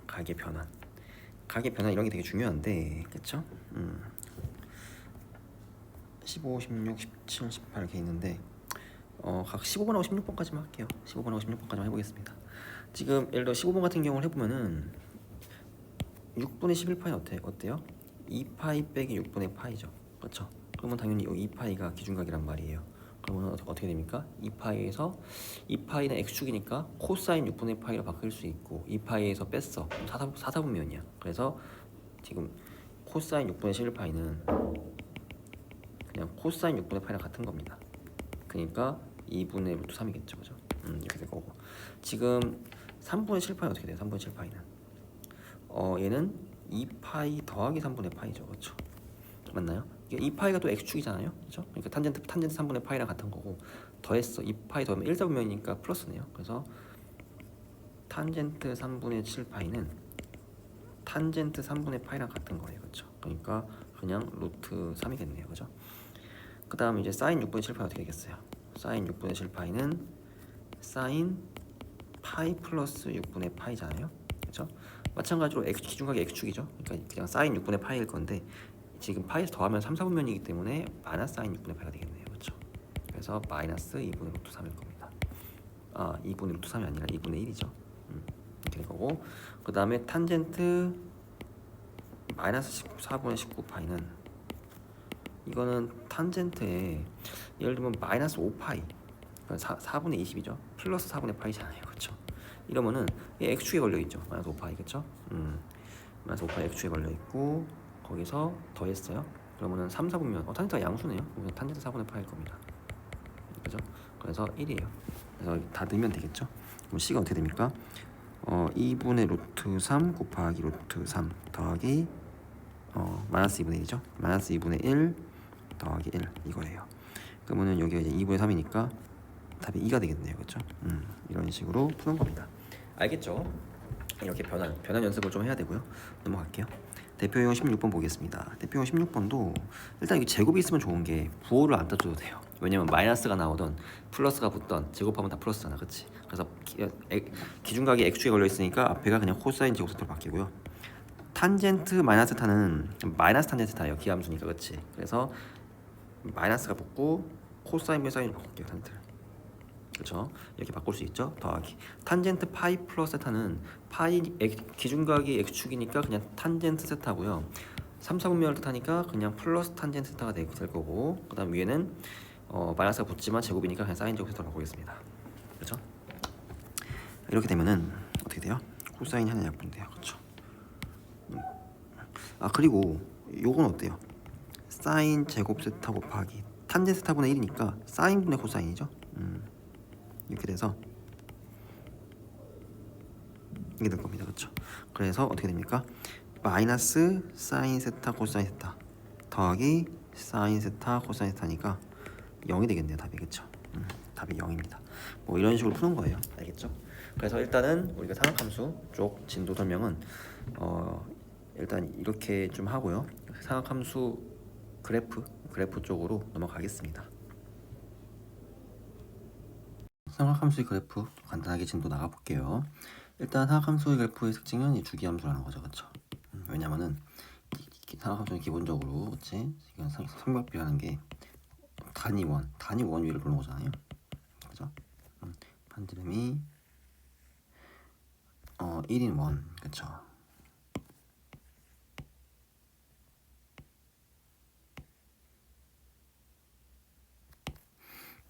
가계 변환 이런 게 되게 중요한데, 그렇죠? 15, 16, 17, 18 이렇게 있는데 각 15번하고 16번까지만 할게요. 15번하고 16번까지만 해보겠습니다. 지금 예를 들어 15번 같은 경우를 해보면은 6분의 11파이 어때요? 2파이 빼기 6분의 파이죠. 그렇죠? 그러면 당연히 이 2파이가 기준각이란 말이에요. 그러면 어떻게 됩니까? 2파이에서 2파이는 x축이니까 코사인 6분의 파이로 바뀔 수 있고 2파이에서 뺐어. 사사분면이야. 그래서 지금 코사인 6분의 11파이는 그냥 코사인 6분의 파이랑 같은 겁니다. 그러니까 2분의 루트 3이겠죠. 그죠? 이렇게 될 거고. 지금 3분의 7파이 어떻게 돼요? 3분의 7파이는 얘는 2파이 더하기 3분의 파이죠. 그렇죠? 맞나요? 2파이가 또 x축이잖아요. 그렇죠? 그러니까 탄젠트 3분의 파이랑 같은 거고 더했어. 2파이 더하면 1사분면이니까 플러스네요. 그래서 탄젠트 3분의 7파이는 탄젠트 3분의 파이랑 같은 거예요. 그렇죠? 그러니까 그냥 루트 3이겠네요. 그죠? 그 다음 이제 사인 6분의 7파이 어떻게 되겠어요? 사인 6분의 7파이는 사인 파이 플러스 6분의 파이잖아요. 그렇죠? 마찬가지로 기준각이 x축이죠. 그러니까 그냥 사인 6분의 파이일 건데 지금 파이에서 더하면 3, 4분면이기 때문에 마이너스 사인 6분의 파이가 되겠네요. 그렇죠? 그래서 마이너스 2분의 루트 3일 겁니다. 2분의 루트 3이 아니라 2분의 1이죠. 이렇게 될 거고 그 다음에 탄젠트 마이너스 4분의 19파이는 이거는 탄젠트에 예를 들면 마이너스 5파이 4분의 20이죠. 플러스 4분의 파이잖아요. 그렇죠? 이러면은 x축에 걸려있죠. 마이너스 5파이 그렇죠? 마이너스 5파이 x축에 걸려있고 거기서 더했어요. 그러면은 3, 4분면 탄젠트가 양수네요. 그러면 탄젠트 4분의 파일 겁니다. 그죠? 그래서 1이에요. 그래서 다 넣으면 되겠죠? 그럼 C가 어떻게 됩니까? 2분의 루트 3 곱하기 루트 3 더하기 마이너스 2분의 1이죠? 마이너스 2분의 1 더하기 1 이거예요. 그러면은 여기가 이제 2분의 3이니까 답이 2가 되겠네요. 그렇죠? 이런 식으로 푸는 겁니다. 알겠죠? 이렇게 변환 연습을 좀 해야 되고요. 넘어갈게요. 대표용 16번 보겠습니다. 대표용 16번도 일단 이게 제곱이 있으면 좋은 게 부호를 안 따줘도 돼요. 왜냐면 마이너스가 나오던 플러스가 붙던 제곱하면 다 플러스잖아. 그치? 그래서 기준각이 x축에 걸려 있으니까 앞에가 그냥 코사인 제곱세타로 바뀌고요. 탄젠트 마이너스 타는 마이너스 탄젠트 타예요. 기함수니까. 그치? 그래서 마이너스가 붙고 코사인 사인으로 바꿀게요. 탄젠트. 그렇죠? 이렇게 바꿀 수 있죠. 더하기 탄젠트 파이 플러스 세타는 파이 기준각이 x축이니까 그냥 탄젠트 세타고요. 3, 4분면을 뜻하니까 그냥 플러스 탄젠트 세타가 될 거고 그 다음 위에는 마이너스가 붙지만 제곱이니까 그냥 사인 제곱 세타로 바꾸겠습니다. 그렇죠? 이렇게 되면은 어떻게 돼요? 코사인이 하나 약분돼요. 그렇죠? 그리고 요건 어때요? 사인 제곱 세타 곱하기 탄젠트 세타분의 1이니까 사인분의 코사인이죠. 이렇게 돼서 이게 될 겁니다. 그렇죠? 그래서 어떻게 됩니까? 마이너스 사인 세타 코사인 세타 더하기 사인 세타 코사인 세타니까 0이 되겠네요. 답이. 그쵸? 답이 0입니다. 뭐 이런 식으로 푸는 거예요. 알겠죠? 그래서 일단은 우리가 삼각함수 쪽 진도 설명은 일단 이렇게 좀 하고요. 삼각함수 그래프 쪽으로 넘어가겠습니다. 삼각함수의 그래프 간단하게 진도 나가볼게요. 일단 삼각함수의 그래프의 특징은 이 주기함수라는 거죠. 그쵸? 왜냐면은 삼각함수는 기본적으로 그치? 지금 삼각비라는 게 단위 원 위를 보는 거잖아요. 그죠? 반지름이 1인 원. 그쵸?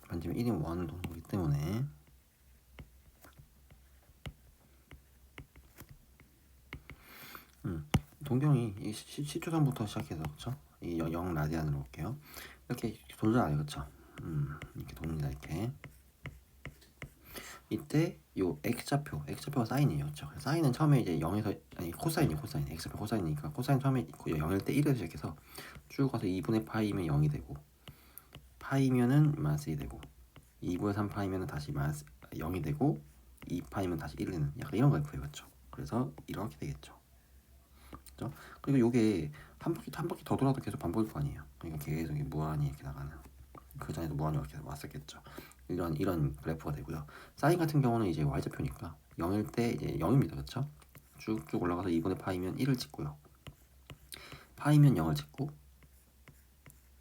반지름 1인 원을 도는 거기 때문에 동경이 이 시초선부터 시작해서 그쵸? 이 0 라디안으로 볼게요. 이렇게 돌잖아요. 그쵸? 이렇게 돕니다. 이렇게 이때 요 x좌표가 사인이에요. 그쵸? 사인은 처음에 이제 0에서 아니 코사인이에요. 코사인 x좌표 코사인이니까 코사인 처음에 0일 때 1에서 시작해서 쭉 가서 2분의 파이면 0이 되고 파이면은 마이너스 1이 되고 2분의 3 파이면은 다시 마이너스 0이 되고 2 파이면 다시 1이 되는 약간 이런 그래프예요. 그쵸? 그래서 이렇게 되겠죠. 그죠? 그리고 요게 한 바퀴 더 돌아도 계속 반복일 거 아니에요. 그러니까 계속 무한히 이렇게 나가는. 그 전에도 무한히 이렇게 왔었겠죠. 이런 그래프가 되고요. 사인 같은 경우는 이제 y좌표니까 0일 때 이제 0입니다. 그렇죠? 쭉쭉 올라가서 2분의 파이면 1을 찍고요. 파이면 0을 찍고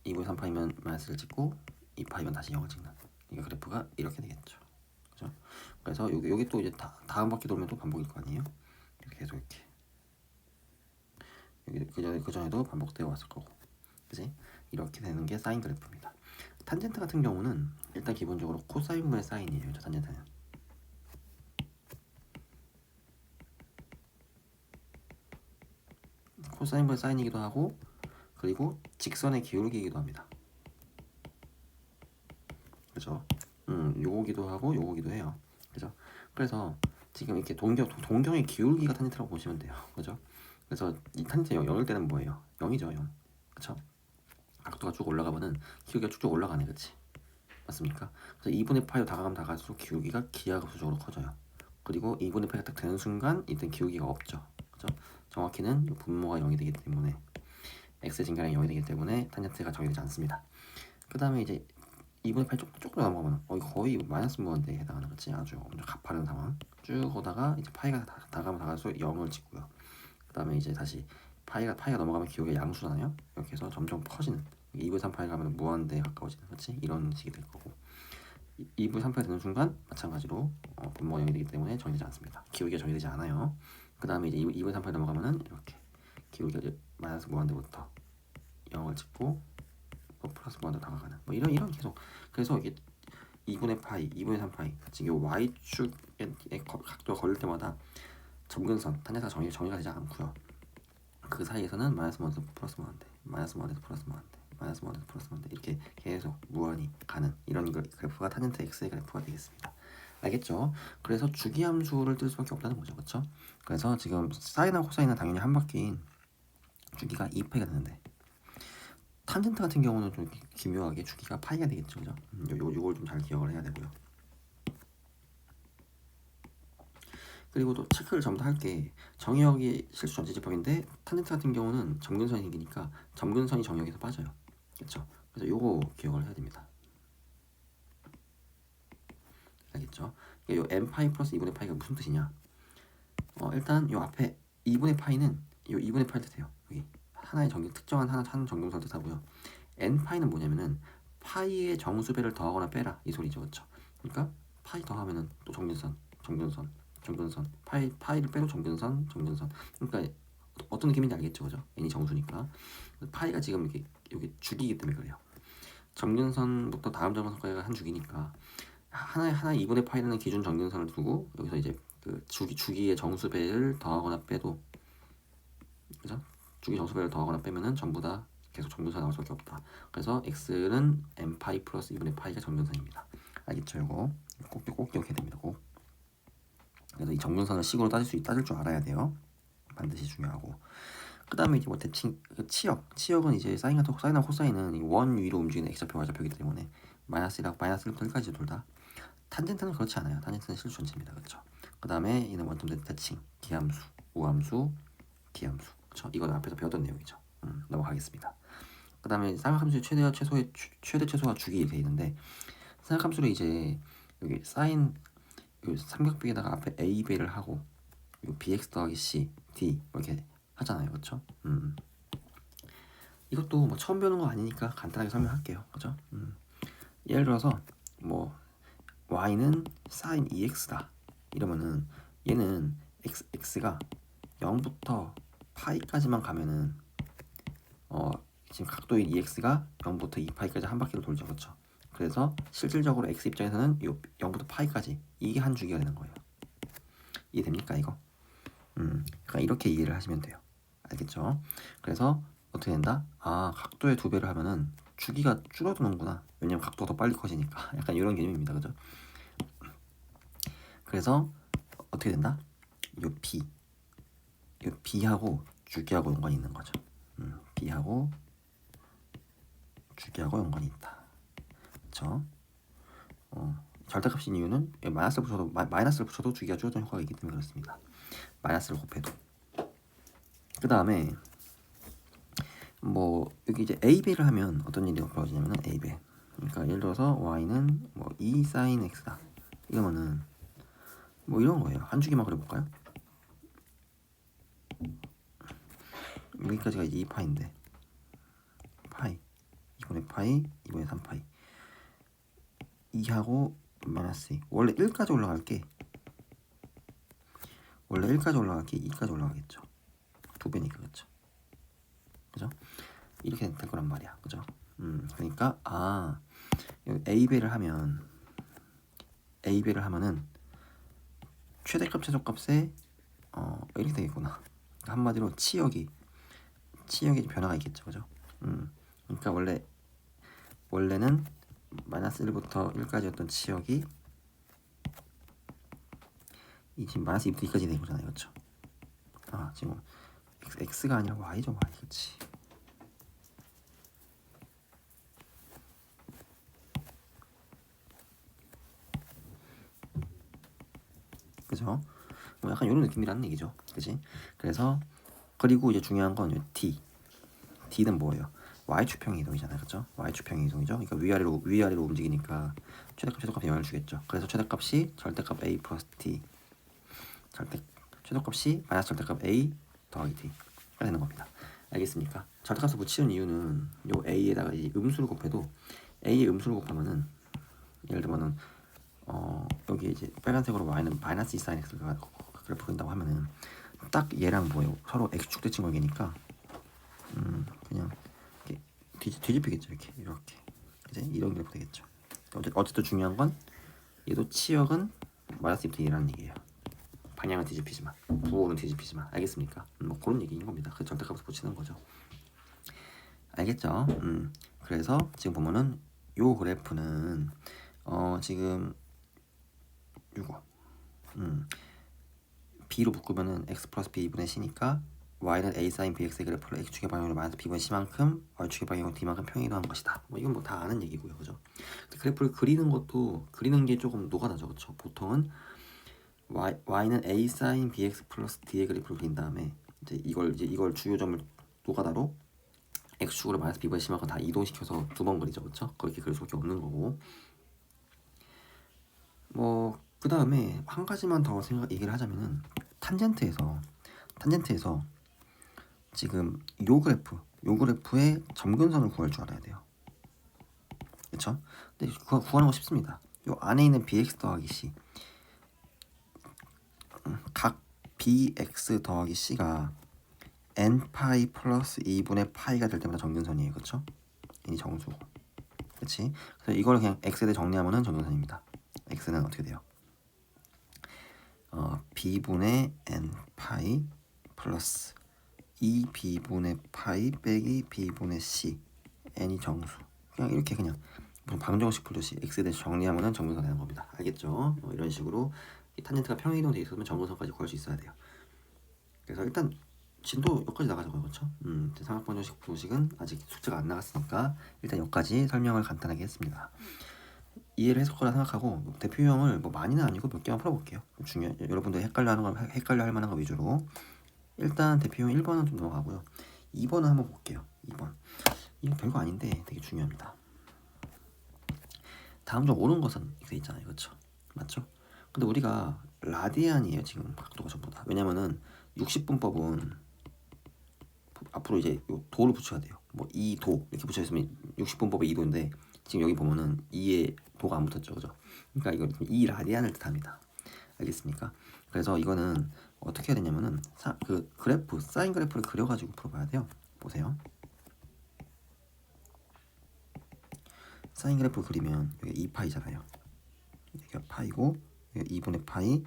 2분의 3 파이면 마이너스를 찍고 2 파이면 다시 0을 찍는. 이게 그래프가 이렇게 되겠죠. 그죠? 그래서 여기 또 이제 다음 바퀴 돌면 또 반복일 거 아니에요? 이렇게 계속 이렇게. 여기 그 전에도 반복되어 왔을 거고. 그지? 이렇게 되는 게 사인 그래프입니다. 탄젠트 같은 경우는 일단 기본적으로 코사인분의 사인이에요. 탄젠트는. 코사인분의 사인이기도 하고 그리고 직선의 기울기이기도 합니다. 그죠? 요거기도 하고 요거기도 해요. 그죠? 그래서 지금 이렇게 동경의 기울기가 탄젠트라고 보시면 돼요. 그죠? 그래서 이 탄젠트 0일 때는 뭐예요? 0이죠, 0. 그쵸? 각도가 쭉 올라가면은 기울기가 쭉쭉 올라가네, 그치? 맞습니까? 그래서 2분의 파이로 다가가면 다가갈수록 기울기가 기하급수적으로 커져요. 그리고 2분의 파이가 딱 되는 순간 이땐 기울기가 없죠. 그죠? 정확히는 분모가 0이 되기 때문에 x의 증가량이 0이 되기 때문에 탄젠트가 정해지지 않습니다. 그 다음에 이제 2분의 8 조금 넘어가면 거의 마이너스 무한대에 해당하는 거지. 아주 엄청 가파른 상황. 쭉 오다가 이제 파이가 다가면 다갈수록 0을 찍고요. 그 다음에 이제 다시 파이가 넘어가면 기울기가 양수잖아요. 이렇게 해서 점점 커지는 2분의 3 파이가 가면 무한대에 가까워지는 거지. 이런 식이 될 거고 2분의 3파이 되는 순간 마찬가지로 분모가 0이 되기 때문에 정해지지 않습니다. 기울기가 정해지지 않아요. 그 다음에 이제 2분의 3파이 넘어가면은 이렇게 기울기가 마이너스 무한대부터 0을 찍고 플러스 무한대 다가가는 뭐 이런 계속. 그래서 이게 2분의 파이, 2분의 3 파이 지금 이 y축의 각도가 걸릴 때마다 점근선 탄젠트가 정의가 되지 않고요. 그 사이에서는 마이너스 무한대 플러스 무한대, 마이너스 무한대 플러스 무한대, 마이너스 무한대 플러스 무한대 이렇게 계속 무한히 가는 이런 그래프가 탄젠트 x의 그래프가 되겠습니다. 알겠죠? 그래서 주기함수를 뜰 수밖에 없다는 거죠, 그렇죠? 그래서 지금 사인하고 코사인은 당연히 한 바퀴인 주기가 2파이가 되는데 탄젠트 같은 경우는 좀 기묘하게 주기가 파이가 되겠죠, 그죠? 요걸 좀 잘 기억을 해야 되고요. 그리고 또 체크를 전부 다 할게. 정의역이 실수 전체집합인데 탄젠트 같은 경우는 점근선이 생기니까 점근선이 정의역에서 빠져요. 그렇죠? 그래서 요거 기억을 해야 됩니다. 알겠죠? 요 n파이 플러스 2분의 파이가 무슨 뜻이냐? 일단 요 앞에 2분의 파이는 요 2분의 파이 뜻해요. 여기 하나의 특정한 한 정근선 뜻하고요. n파이는 뭐냐면은 파이의 정수배를 더하거나 빼라 이 소리죠, 그렇죠? 그러니까 파이 더하면은 또 정근선 파이를 빼도 정근선. 그러니까 어떤 느낌인지 알겠죠, 그죠? n이 정수니까 파이가 지금 이렇게 여기 주기이기 때문에 그래요. 정근선부터 다음 정근선까지가 한 주기니까 하나 2분의 파이라는 기준 정근선을 두고 여기서 이제 그 주기의 정수배를 더하거나 빼도 그죠? 주기 정수배를 더하거나 빼면은 전부 다 계속 정근선 나올 수밖에 없다. 그래서 x는 n파이 플러스 2분의 파이가 정근선입니다. 알겠죠? 이거 꼭 기억해야 됩니다. 꼭. 그래서 이 정근선을 식으로 따질 줄 알아야 돼요. 반드시 중요하고. 그 다음에 이제 뭐 대칭 치역은 이제 사인하고 코사인은 원 위로 움직이는 x좌표 y좌표이기 때문에 마이너스 1부터 1까지 둘 다. 탄젠트는 그렇지 않아요. 탄젠트는 실수 전체입니다. 그렇죠? 그 다음에 얘는 원점 대칭, 기함수, 우함수, 기함수. 그렇죠? 이건 앞에서 배웠던 내용이죠. 넘어가겠습니다. 그 다음에 삼각함수의 최대와 최소의 최대 최소와 주기 되어 있는데 삼각함수를 이제 여기 사인 삼각비에다가 앞에 a 배를 하고 bx 더하기 c d 이렇게 하잖아요. 그렇죠? 이것도 뭐 처음 배우는 거 아니니까 간단하게 설명할게요. 그죠? 예를 들어서 뭐 y는 sin 2x다 이러면은 얘는 x가 0부터 파이까지만 가면은 지금 각도인 2x가 0부터 2파이까지 한 바퀴를 돌죠. 그렇죠? 그래서 실질적으로 x 입장에서는 0부터 파이까지 이게 한 주기가 되는 거예요. 이해됩니까 이거? 그러니까 이렇게 이해를 하시면 돼요. 알겠죠? 그래서 어떻게 된다? 아, 각도의 2배를 하면은 주기가 줄어드는구나. 왜냐면 각도가 더 빨리 커지니까. 약간 이런 개념입니다. 그죠? 그래서 어떻게 된다? 요 b하고 주기하고 연관이 있는 거죠. b하고 주기하고 연관이 있다. 그렇죠? 절대값인 이유는 마이너스를 붙여도 주기가 줄어드는 효과가 있기 때문에 그렇습니다. 마이너스를 곱해도. 그 다음에 뭐 여기 이제 a배를 하면 어떤 일이 벌어지냐면은 a배. 그러니까 예를 들어서 y는 뭐 2 sin x다. 이러면은 뭐 이런 거예요. 한 주기만 그려볼까요? 여기까지가 이제 2파인데 파이 2분의 파이 2분의 3파이 2하고 마이너스 2 원래 1까지 올라갈게 원래 1까지 올라갈게 2까지 올라가겠죠. 2배니까 그렇죠. 그죠? 이렇게 될 거란 말이야. 그죠? 그러니까 a배를 하면은 최대값 최소값에 이렇게 되겠구나. 그러니까 한마디로 치역이 변화가 있겠죠. 그죠? 그러니까 원래는 마이너스 1부터 1까지였던 치역이 지금 마이너스 2부터 2까지 된 거잖아요. 그렇죠? 지금 x가 아니라 y죠. y. 그렇지. 그죠? 뭐 약간 이런 느낌이라는 얘기죠. 그지? 그리고 이제 중요한 건 d는 뭐예요? y축평의 이동이잖아요. 그죠? y축평의 이동이죠. 그러니까 위아래로 움직이니까 최대값 최소값에 영향을 주겠죠. 그래서 최대값이 절대값 a 플러스 t 최소값이 마이너스 절대값 a 더하기 t가 되는 겁니다. 알겠습니까? 절대값을 붙이는 이유는 요 a에다가 이 음수를 곱해도 a의 음수를 곱하면은 예를 들면은 여기 이제 빨간색으로 y는 마이너스 2 sin x가 그래프 그린다고 하면은 딱 얘랑 뭐예요? 서로 x축 대칭 관계니까 그냥 이렇게 뒤집히겠죠. 이렇게 이제 이런 그래프 되겠죠. 어쨌든 중요한 건 얘도 치역은 마이너스 2부터 2라는 얘기예요. 방향은 뒤집히지만 부호는 뒤집히지만. 알겠습니까? 뭐 그런 얘기인 겁니다. 그 절대값을 붙이는 거죠. 알겠죠? 그래서 지금 보면은 요 그래프는 지금 이거 b로 묶으면은 x 플러스 b분의 c니까 y는 a sin bx의 그래프를 x축의 방향으로 마이너스 b분의 c만큼 y축의 방향으로 d만큼 평이동한 것이다. 뭐 이건 뭐 다 아는 얘기고요. 그죠? 그래프를 그리는 게 조금 노가다죠. 그렇죠? 보통은 y는 a sin bx 플러스 d의 그래프를 그린 다음에 이걸 주요점을 노가다로 x축으로 마이너스 b분의 c만큼 다 이동시켜서 두 번 그리죠. 그렇죠? 그렇게 그릴 수밖에 없는 거고. 뭐 그 다음에 한 가지만 더 얘기를 하자면은 탄젠트에서 지금 요 그래프의 점근선을 구할 줄 알아야 돼요. 그쵸? 근데 구하는 거 쉽습니다. 요 안에 있는 bx 더하기 c 각 bx 더하기 c가 n파이 플러스 2분의 파이가 될 때마다 점근선이에요. 그쵸? 이 정수고. 그치? 그래서 이걸 그냥 x에 대해 정리하면은 점근선입니다. x는 어떻게 돼요? b분의 n파이 플러스 2b분의 파이 빼기 b분의 c n이 정수. 그냥 이렇게 그냥 무슨 방정식 풀듯이 x에 대해서 정리하면은 점근선 되는 겁니다. 알겠죠? 이런 식으로 이 탄젠트가 평행이동 돼 있으면 점근선까지 구할 수 있어야 돼요. 그래서 일단 진도 여기까지 나가자고요. 그렇죠? 삼각방정식 부호식은 아직 숙제가 안 나갔으니까 일단 여기까지 설명을 간단하게 했습니다. 이해를 했을 거라 생각하고 대표형을 뭐 많이는 아니고 몇 개만 풀어볼게요. 여러분들 헷갈려 할 만한 거 위주로. 일단 대표형 1번은 좀 넘어가고요. 2번은 한번 볼게요. 2번. 이거 별거 아닌데 되게 중요합니다. 다음 중 옳은 것은 이렇게 있잖아요. 그렇죠? 맞죠? 근데 우리가 라디안이에요. 지금 각도가 전부 다. 왜냐면은 60분법은 앞으로 이제 요 도를 붙여야 돼요. 뭐 2도 이렇게 붙여 있으면 60분법의 2도인데 지금 여기 보면은 2에 도가 안 붙었죠. 그죠? 그러니까 이거 2 라디안을 뜻합니다. 알겠습니까? 그래서 이거는 어떻게 해야 되냐면은 그 그래프, 사인 그래프를 그려가지고 풀어봐야 돼요. 보세요. 사인 그래프 그리면 여기 2파이잖아요. 여기가 파이고 여기 2분의 파이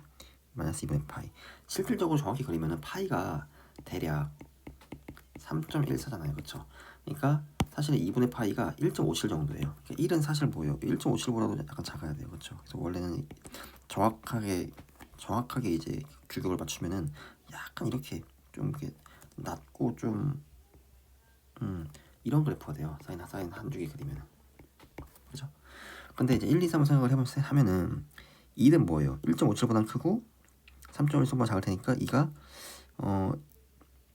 마이너스 2분의 파이. 실질적으로 정확히 그리면은 파이가 대략 3.14잖아요. 그렇죠? 그러니까 사실 2분의 파이가 1.57 정도예요. 그러니까 1은 사실 뭐예요? 1.57보다도 약간 작아야 돼요. 그렇죠? 그래서 원래는 정확하게 이제 규격을 맞추면은 약간 이렇게 좀 이렇게 낮고 좀 이런 그래프가 돼요. 사인 한 줄기 그리면은. 그죠? 근데 이제 1, 2, 3을 생각을 하면은 2는 뭐예요? 1.57보다는 크고 3.14보다 작을 테니까 2가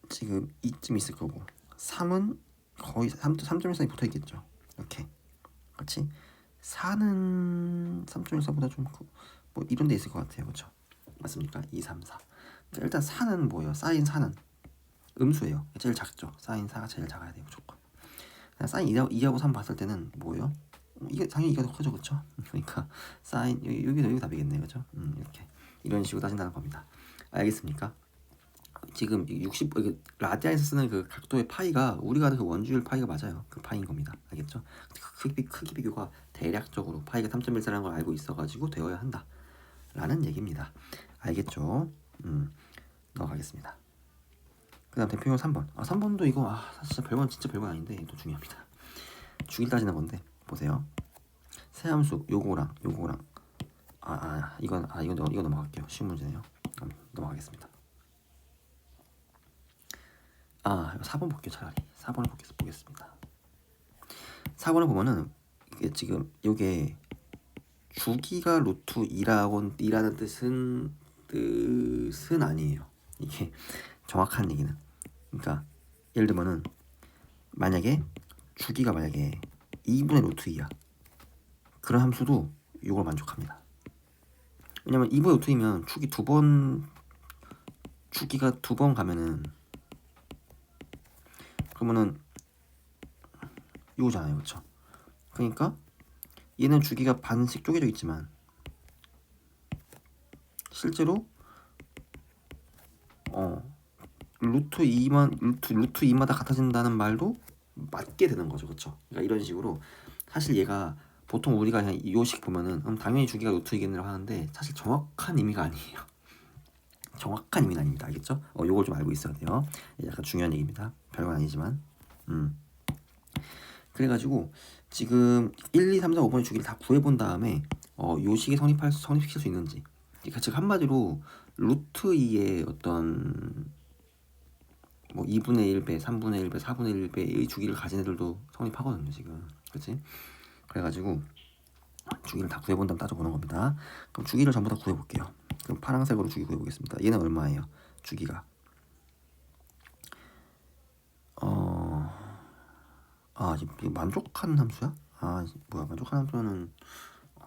지금 2쯤 있을 거고 3은 거의 3.14에 붙어 있겠죠. 이렇게. 그렇지? 4는 3.14보다 좀 뭐 이런 데 있을 것 같아요. 그렇죠? 맞습니까? 2, 3, 4. 그러니까 일단 4는 뭐예요? 사인 4는 음수예요. 제일 작죠. 사인 4가 제일 작아야 돼요. 무조건. 사인 2하고 3 봤을 때는 뭐예요? 이게 당연히 이가 더 크죠. 그렇죠? 그러니까 사인 여기 답이겠네요. 그렇죠? 이렇게 이런 식으로 따진다는 겁니다. 알겠습니까? 지금 60 라디안에서 쓰는 그 각도의 파이가 우리가 아는 그 원주율 파이가 맞아요. 그 파이인 겁니다. 알겠죠? 크기 비교가 대략적으로 파이가 3.14라는 걸 알고 있어가지고 되어야 한다. 라는 얘기입니다. 알겠죠? 넘어가겠습니다. 그 다음 대표형 3번. 3번도 이거 진짜 별건 아닌데 또 중요합니다. 주기를 따지는 건데 보세요. 세함수 요거랑 이거 넘어갈게요. 쉬운 문제네요. 넘어가겠습니다. 4번 볼게요. 차라리 4번을 보겠습니다. 4번을 보면은 이게 지금 요게 주기가 루트 2라는 뜻은 아니에요. 이게 정확한 얘기는. 그러니까 예를 들면은 만약에 주기가 만약에 2분의 루트 2야. 그런 함수도 이걸 만족합니다. 왜냐면 2분의 루트 2면 주기가 두 번 가면은 그러면은 이거잖아요. 그렇죠? 그러니까 얘는 주기가 반씩 쪼개져 있지만 실제로 루트 2마다 같아진다는 말도 맞게 되는 거죠. 그렇죠? 그러니까 이런 식으로 사실 얘가 보통 우리가 그냥 요식 보면은 당연히 주기가 루트 2겠네라고 하는데 사실 정확한 의미가 아니에요. 정확한 의미는 아닙니다. 알겠죠? 요걸 좀 알고 있어야 돼요. 약간 중요한 얘기입니다. 별건 아니지만. 그래가지고 지금 1, 2, 3, 4, 5번의 주기를 다 구해본 다음에 요식에 성립시킬 수 있는지. 그러니까 즉 한마디로 루트 2의 어떤 뭐 2분의 1배, 3분의 1배, 4분의 1배의 주기를 가진 애들도 성립하거든요. 지금. 그렇지? 그래가지고 주기를 다 구해본 다음 따져보는 겁니다. 그럼 주기를 전부 다 구해볼게요. 그럼 파란색으로 주기 구해보겠습니다. 얘는 얼마예요? 주기가 이게 만족하는 함수야? 뭐야 만족하는 함수는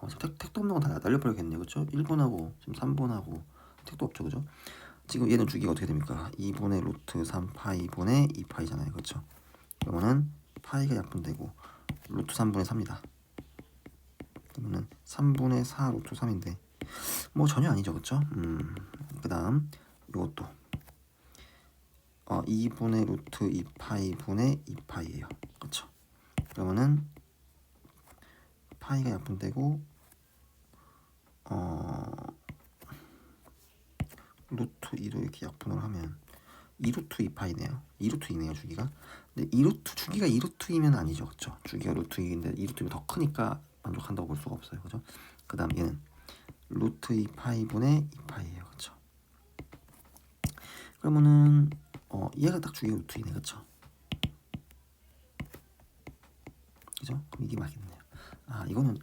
지금 택도 없는 건 다 날려버리겠네요. 그쵸? 1번하고 지금 3번하고 택도 없죠. 그죠? 지금 얘는 주기가 어떻게 됩니까? 2분의 루트 3파이 분의 2파이잖아요. 그쵸? 그러면은 파이가 약분되고 루트 3분의 4입니다. 그러면은 3분의 4 루트 3인데 뭐 전혀 아니죠. 그쵸? 그 다음 이것도 2분의 루트 2파이 분의 2파이예요. 그쵸? 그러면은 파이가 약분되고 루트 2로 이렇게 약분을 하면 2루트 2파이네요. 2루트 2네요 주기가. 근데 주기가 2루트이면 아니죠. 그쵸? 주기가 루트 2인데 2루트면 더 크니까 만족한다고 볼 수가 없어요. 그죠? 그 다음 얘는 루트 2파이 분의 2파이예요. 그쵸? 그러면은 얘가 딱 주기가 루트 2네. 그쵸? 그죠? 그럼 이게 맞겠네요. 이거는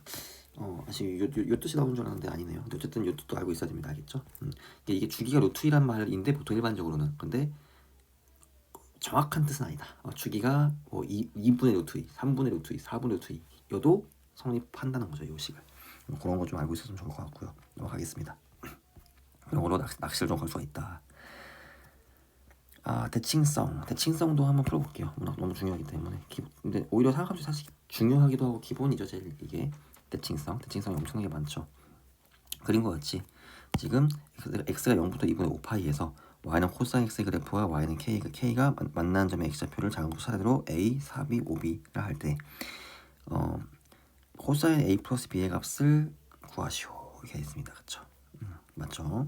사실 요 뜻이 나오는 줄 알았는데 아니네요. 근데 어쨌든 요 뜻도 알고 있어야 됩니다. 알겠죠? 이게 주기가 루트 2란 말인데 보통 일반적으로는 근데 정확한 뜻은 아니다. 주기가 뭐 2분의 루트 2, 3분의 루트 2, 4분의 루트 2 여도 성립한다는 거죠. 요 식을. 그런 거 좀 알고 있었으면 좋을 것 같고요. 넘어가겠습니다. 이런 걸로 낚시를 좀 걸 수가 있다. 대칭성도 한번 풀어볼게요. 너무 중요하기 때문에. 근데 오히려 사각함수 사실 중요하기도 하고 기본이죠. 제일 이게 대칭성이 엄청나게 많죠. 그린 것 같이 지금 x가 0부터 2분의 5파이에서 y는 코사인 x의 그래프와 y는 k가 만나는 점의 x좌표를 작은 차례로 a, 4b, 5b를 할 때 코사인 a 플러스 b의 값을 구하시오 이렇게 있습니다. 그쵸? 맞죠?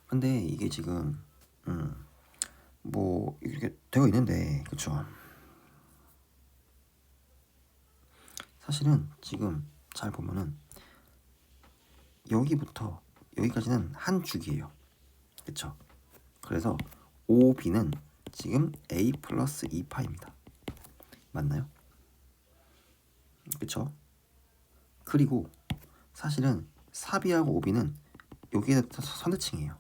근데 이게 지금 뭐 이렇게 되어 있는데 그쵸? 사실은 지금 잘 보면은 여기부터 여기까지는 한 주기예요. 그쵸? 그래서 OB는 지금 A 플러스 2파입니다. 맞나요? 그쵸? 그리고 사실은 4B하고 OB는 여기에 선대칭이에요.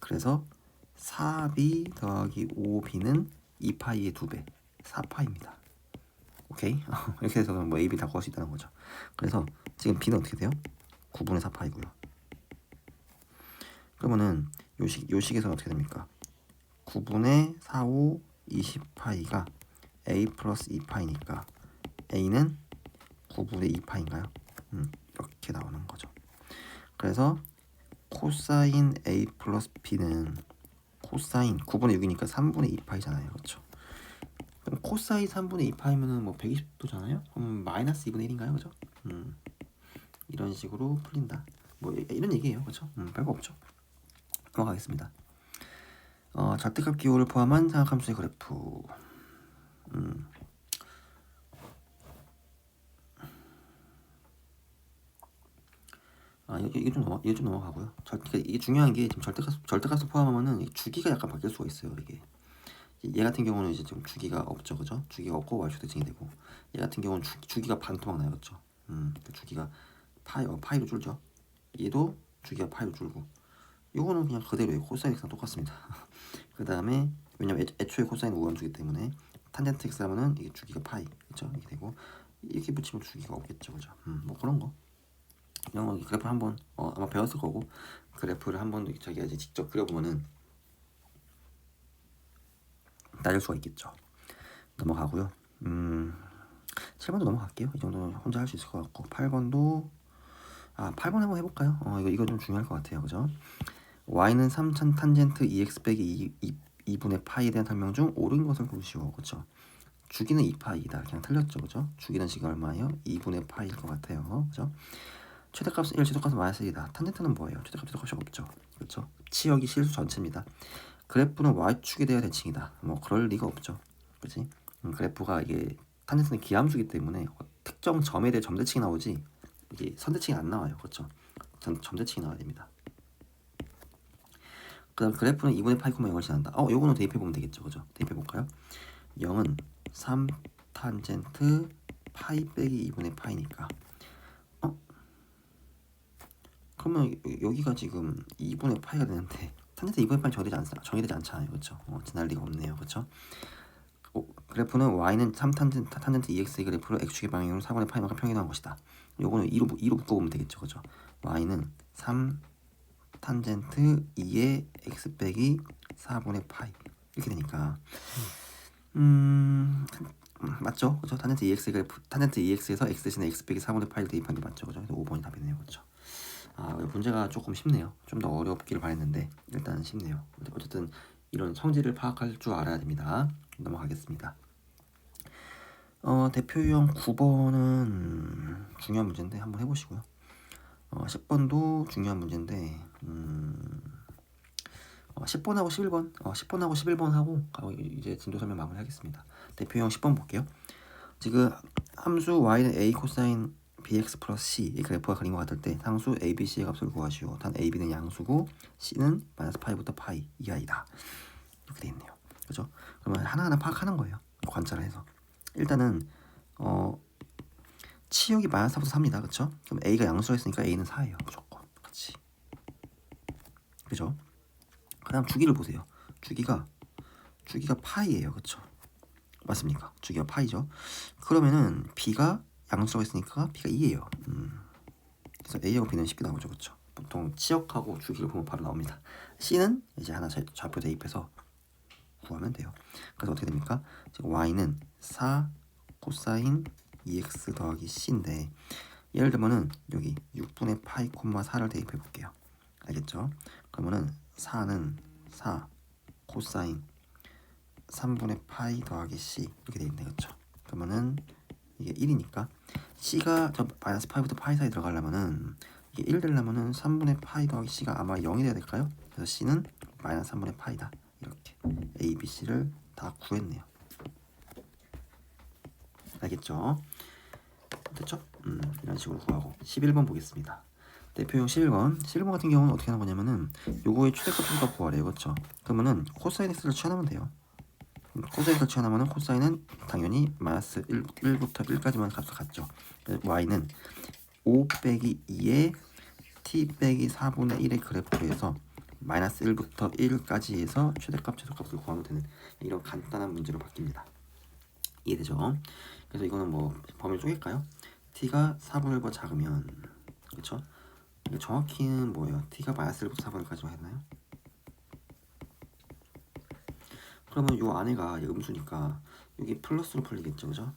그래서 4B 더하기 5B는 2파이의 2배 4파입니다. 오케이? 이렇게 해서 뭐 AB 다 구할 수 있다는 거죠. 그래서 지금 B는 어떻게 돼요? 9분의 4파이고요. 그러면은 요식에서는 어떻게 됩니까? 9분의 4, 5, 20파이가 A 플러스 2파이니까 A는 9분의 2파인가요? 이렇게 나오는 거죠. 그래서 코사인 A 플러스 B는 코사인 9분의 6이니까 3분의 2파이잖아요. 그렇죠? 그럼 코사인 3분의 2파이면은 뭐 120도잖아요? 그럼 마이너스 2분의 1인가요? 그죠? 이런 식으로 풀린다. 뭐 이런 얘기예요. 그렇죠? 별거 없죠. 넘어가겠습니다. 절대값 기호를 포함한 사각함수의 그래프. 이게 좀 넘어가고요. 이게 중요한 게 지금 절대값을 포함하면은 주기가 약간 바뀔 수가 있어요. 이게 얘 같은 경우는 이제 지금 주기가 없죠, 그죠? 주기가 없고 y축 대칭이 되고 얘 같은 경우는 주기가 반토막 나요, 그죠? 주기가 파이로 줄죠. 얘도 주기가 파이로 줄고 이거는 그냥 그대로예요. 코사인 x랑 똑같습니다. 그 다음에 왜냐면 애초에 코사인 우함수기 때문에 탄젠트 x 하면은 이게 주기가 파이, 그죠? 이렇게 되고 이렇게 붙이면 주기가 없겠죠, 그죠? 뭐 그런 거. 이런 거 그래프 한번 아마 배웠을 거고 그래프를 한번 자기가 이제 직접 그려보면은 따질 수가 있겠죠. 넘어가고요. 7번도 넘어갈게요. 이 정도는 혼자 할 수 있을 것 같고 8번도 8번 한번 해볼까요? 이거 좀 중요할 것 같아요. 그죠? y는 3천 탄젠트 2x 빼기 2분의 파이에 대한 설명 중 옳은 것을 고르시오. 그죠? 주기는 2파이다. 그냥 틀렸죠. 그죠? 주기는 지금 얼마예요? 2분의 파이일 것 같아요. 그죠? 최대값은 1, 최소값은 마이너스 1이다. 탄젠트는 뭐예요? 최대값이 없죠. 그렇죠? 치역이 실수 전체입니다. 그래프는 y축에 대한 대칭이다. 뭐 그럴 리가 없죠. 그렇지? 그래프가 이게 탄젠트는 기함수기 때문에 특정 점에 대해 점대칭이 나오지 이게 선대칭이 안 나와요. 그렇죠? 점대칭이 나와야 됩니다. 그 다음 그래프는 2분의 파이, 0을 지난다. 요거는 대입해보면 되겠죠. 그죠? 대입해볼까요? 0은 3 탄젠트 파이 빼기 2분의 파이니까 그러면 여기가 지금 2분의 파이가 되는데 탄젠트 2분의 파이 정의되지 않잖아요. 그렇죠? 지날 리가 없네요. 그렇죠? 그래프는 y는 3 탄젠트 2x의 그래프를 x축의 방향으로 4분의 파이만큼 평행한 것이다. 요거는 2로 묶어보면 되겠죠. 그죠? y는 3 탄젠트 2의 x 빼기 4분의 파이 이렇게 되니까 맞죠? 그죠? 탄젠트 2x의 그래프 탄젠트 2x에서 x 대신에 x 빼기 4분의 파이를 대입한 게 맞죠? 그죠? 그래서 5번이 답이네요. 그죠? 문제가 조금 쉽네요. 좀 더 어렵기를 바랬는데 일단 쉽네요. 어쨌든 이런 성질을 파악할 줄 알아야 됩니다. 넘어가겠습니다. 대표 유형 9번은 중요한 문제인데 한번 해보시고요. 10번도 중요한 문제인데 10번하고 11번 10번하고 11번 하고 이제 진도 설명 마무리하겠습니다. 대표 유형 10번 볼게요. 지금 함수 y는 a 코사인 bx 플러스 c 이 그래프가 그린 것 같을 때 상수 a, b, c의 값을 구하시오. 단 a, b는 양수고 c는 마이너스 파이부터 파이 이하이다. 이렇게 돼 있네요. 그죠? 그러면 하나하나 파악하는 거예요. 관찰을 해서 일단은 치역이 마이너스 4부터 4입니다. 그쵸? 그럼 A가 양수가 있으니까 A는 4예요. 무조건. 그치? 그죠? 그 다음 주기를 보세요. 주기가 파이예요. 그쵸? 맞습니까? 주기가 파이죠. 그러면은 B가 양수가 있으니까 B가 2예요. 그래서 A하고 B는 쉽게 나오죠. 그쵸? 보통 치역하고 주기를 보면 바로 나옵니다. C는 이제 하나 좌표 대입해서 구하면 돼요. 그래서 어떻게 됩니까? 지금 Y는 4 코사인 2x 더하기 C인데 예를 들면은 여기 6분의 파이 콤마 4를 대입해 볼게요. 알겠죠? 그러면은 4는 4 코사인 3분의 파이 더하기 C 이렇게 되겠네. 그렇죠? 그러면은 이게 1이니까 C가 저 마이너스 파이부터 파이 사이 들어가려면은 이게 1 되려면은 3분의 파이 더하기 C가 아마 0이 돼야 될까요? 그래서 C는 마이너스 3분의 파이다. 이렇게 A, B, C를 다 구했네요. 알겠죠? 됐죠? 이런 식으로 구하고 11번 보겠습니다. 대표용 11번 같은 경우는 어떻게 하는 거냐면은 요거의 최대값 최소값 구하래요. 그렇죠? 그러면은 코사인 x를 취하면 돼요. 코사인 x를 취하면은 코사인은 당연히 마이너스 1부터 1까지만 값을 갖죠. y는 5 빼기 2의 t 빼기 4분의 1의 그래프에서 마이너스 1부터 1까지 해서 최대값 최소값을 구하면 되는 이런 간단한 문제로 바뀝니다. 이해되죠? 그래서 이거는 뭐 범위를 쪼갤까요? t가 4분의 1보다 작으면 그렇죠? 정확히는 뭐예요? t가 마이너스 1부터 4분의 1까지만 했나요? 그러면 요 안에가 음수니까 여기 플러스로 풀리겠죠, 그죠?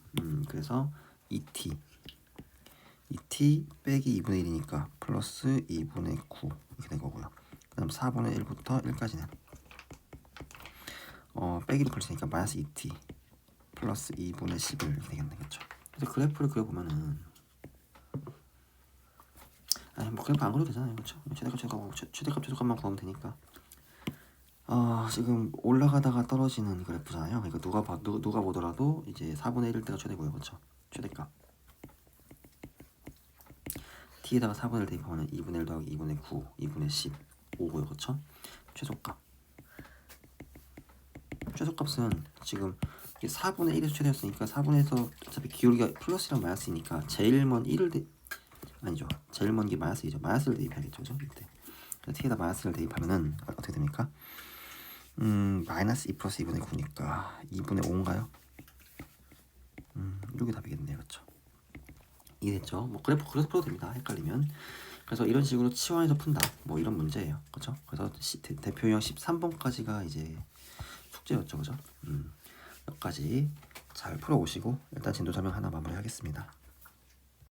그래서 2t 빼기 2분의 1이니까 플러스 2분의 9 이렇게 된 거고요. 그다음 4분의 1부터 1까지는 빼기를 풀리니까 마이너스 2t 플러스 2분의 11 이렇게 되겠네, 그렇죠? 그래서 그래프를 그려보면은 뭐 그래프 안 그려도 되잖아요, 그렇죠? 최대값 최소값만 구하면 되니까. 지금 올라가다가 떨어지는 그래프잖아요. 그러니까 누가 보더라도 이제 4분의 1일 때가 최대고요, 그렇죠? 최대값. t에다가 4분의 1 대입하면 2분의 1 더하기 2분의 9, 2분의 10, 5고요, 그렇죠? 최소값. 최소값은 지금 4분의 1에서 최대였으니까 4분에서 어차피 기울기가 플러스랑 마이너스이니까 제일 먼 1을 아니죠. 제일 먼 게 마이너스이죠. 마이너스를 대입해야겠죠, 그죠? 이때. t에다 마이너스를 대입하면은 어떻게 됩니까? 마이너스 2 플러스 2분의 9니까 2분의 5인가요? 이게 답이겠네요. 그렇죠? 이해됐죠? 뭐 그래프 그래서 풀어도 됩니다. 헷갈리면. 그래서 이런 식으로 치환해서 푼다. 뭐 이런 문제예요. 그렇죠? 그래서 대표형 13번까지가 이제 숙제였죠. 그죠? 여기까지 잘 풀어오시고 일단 진도 설명 하나 마무리하겠습니다.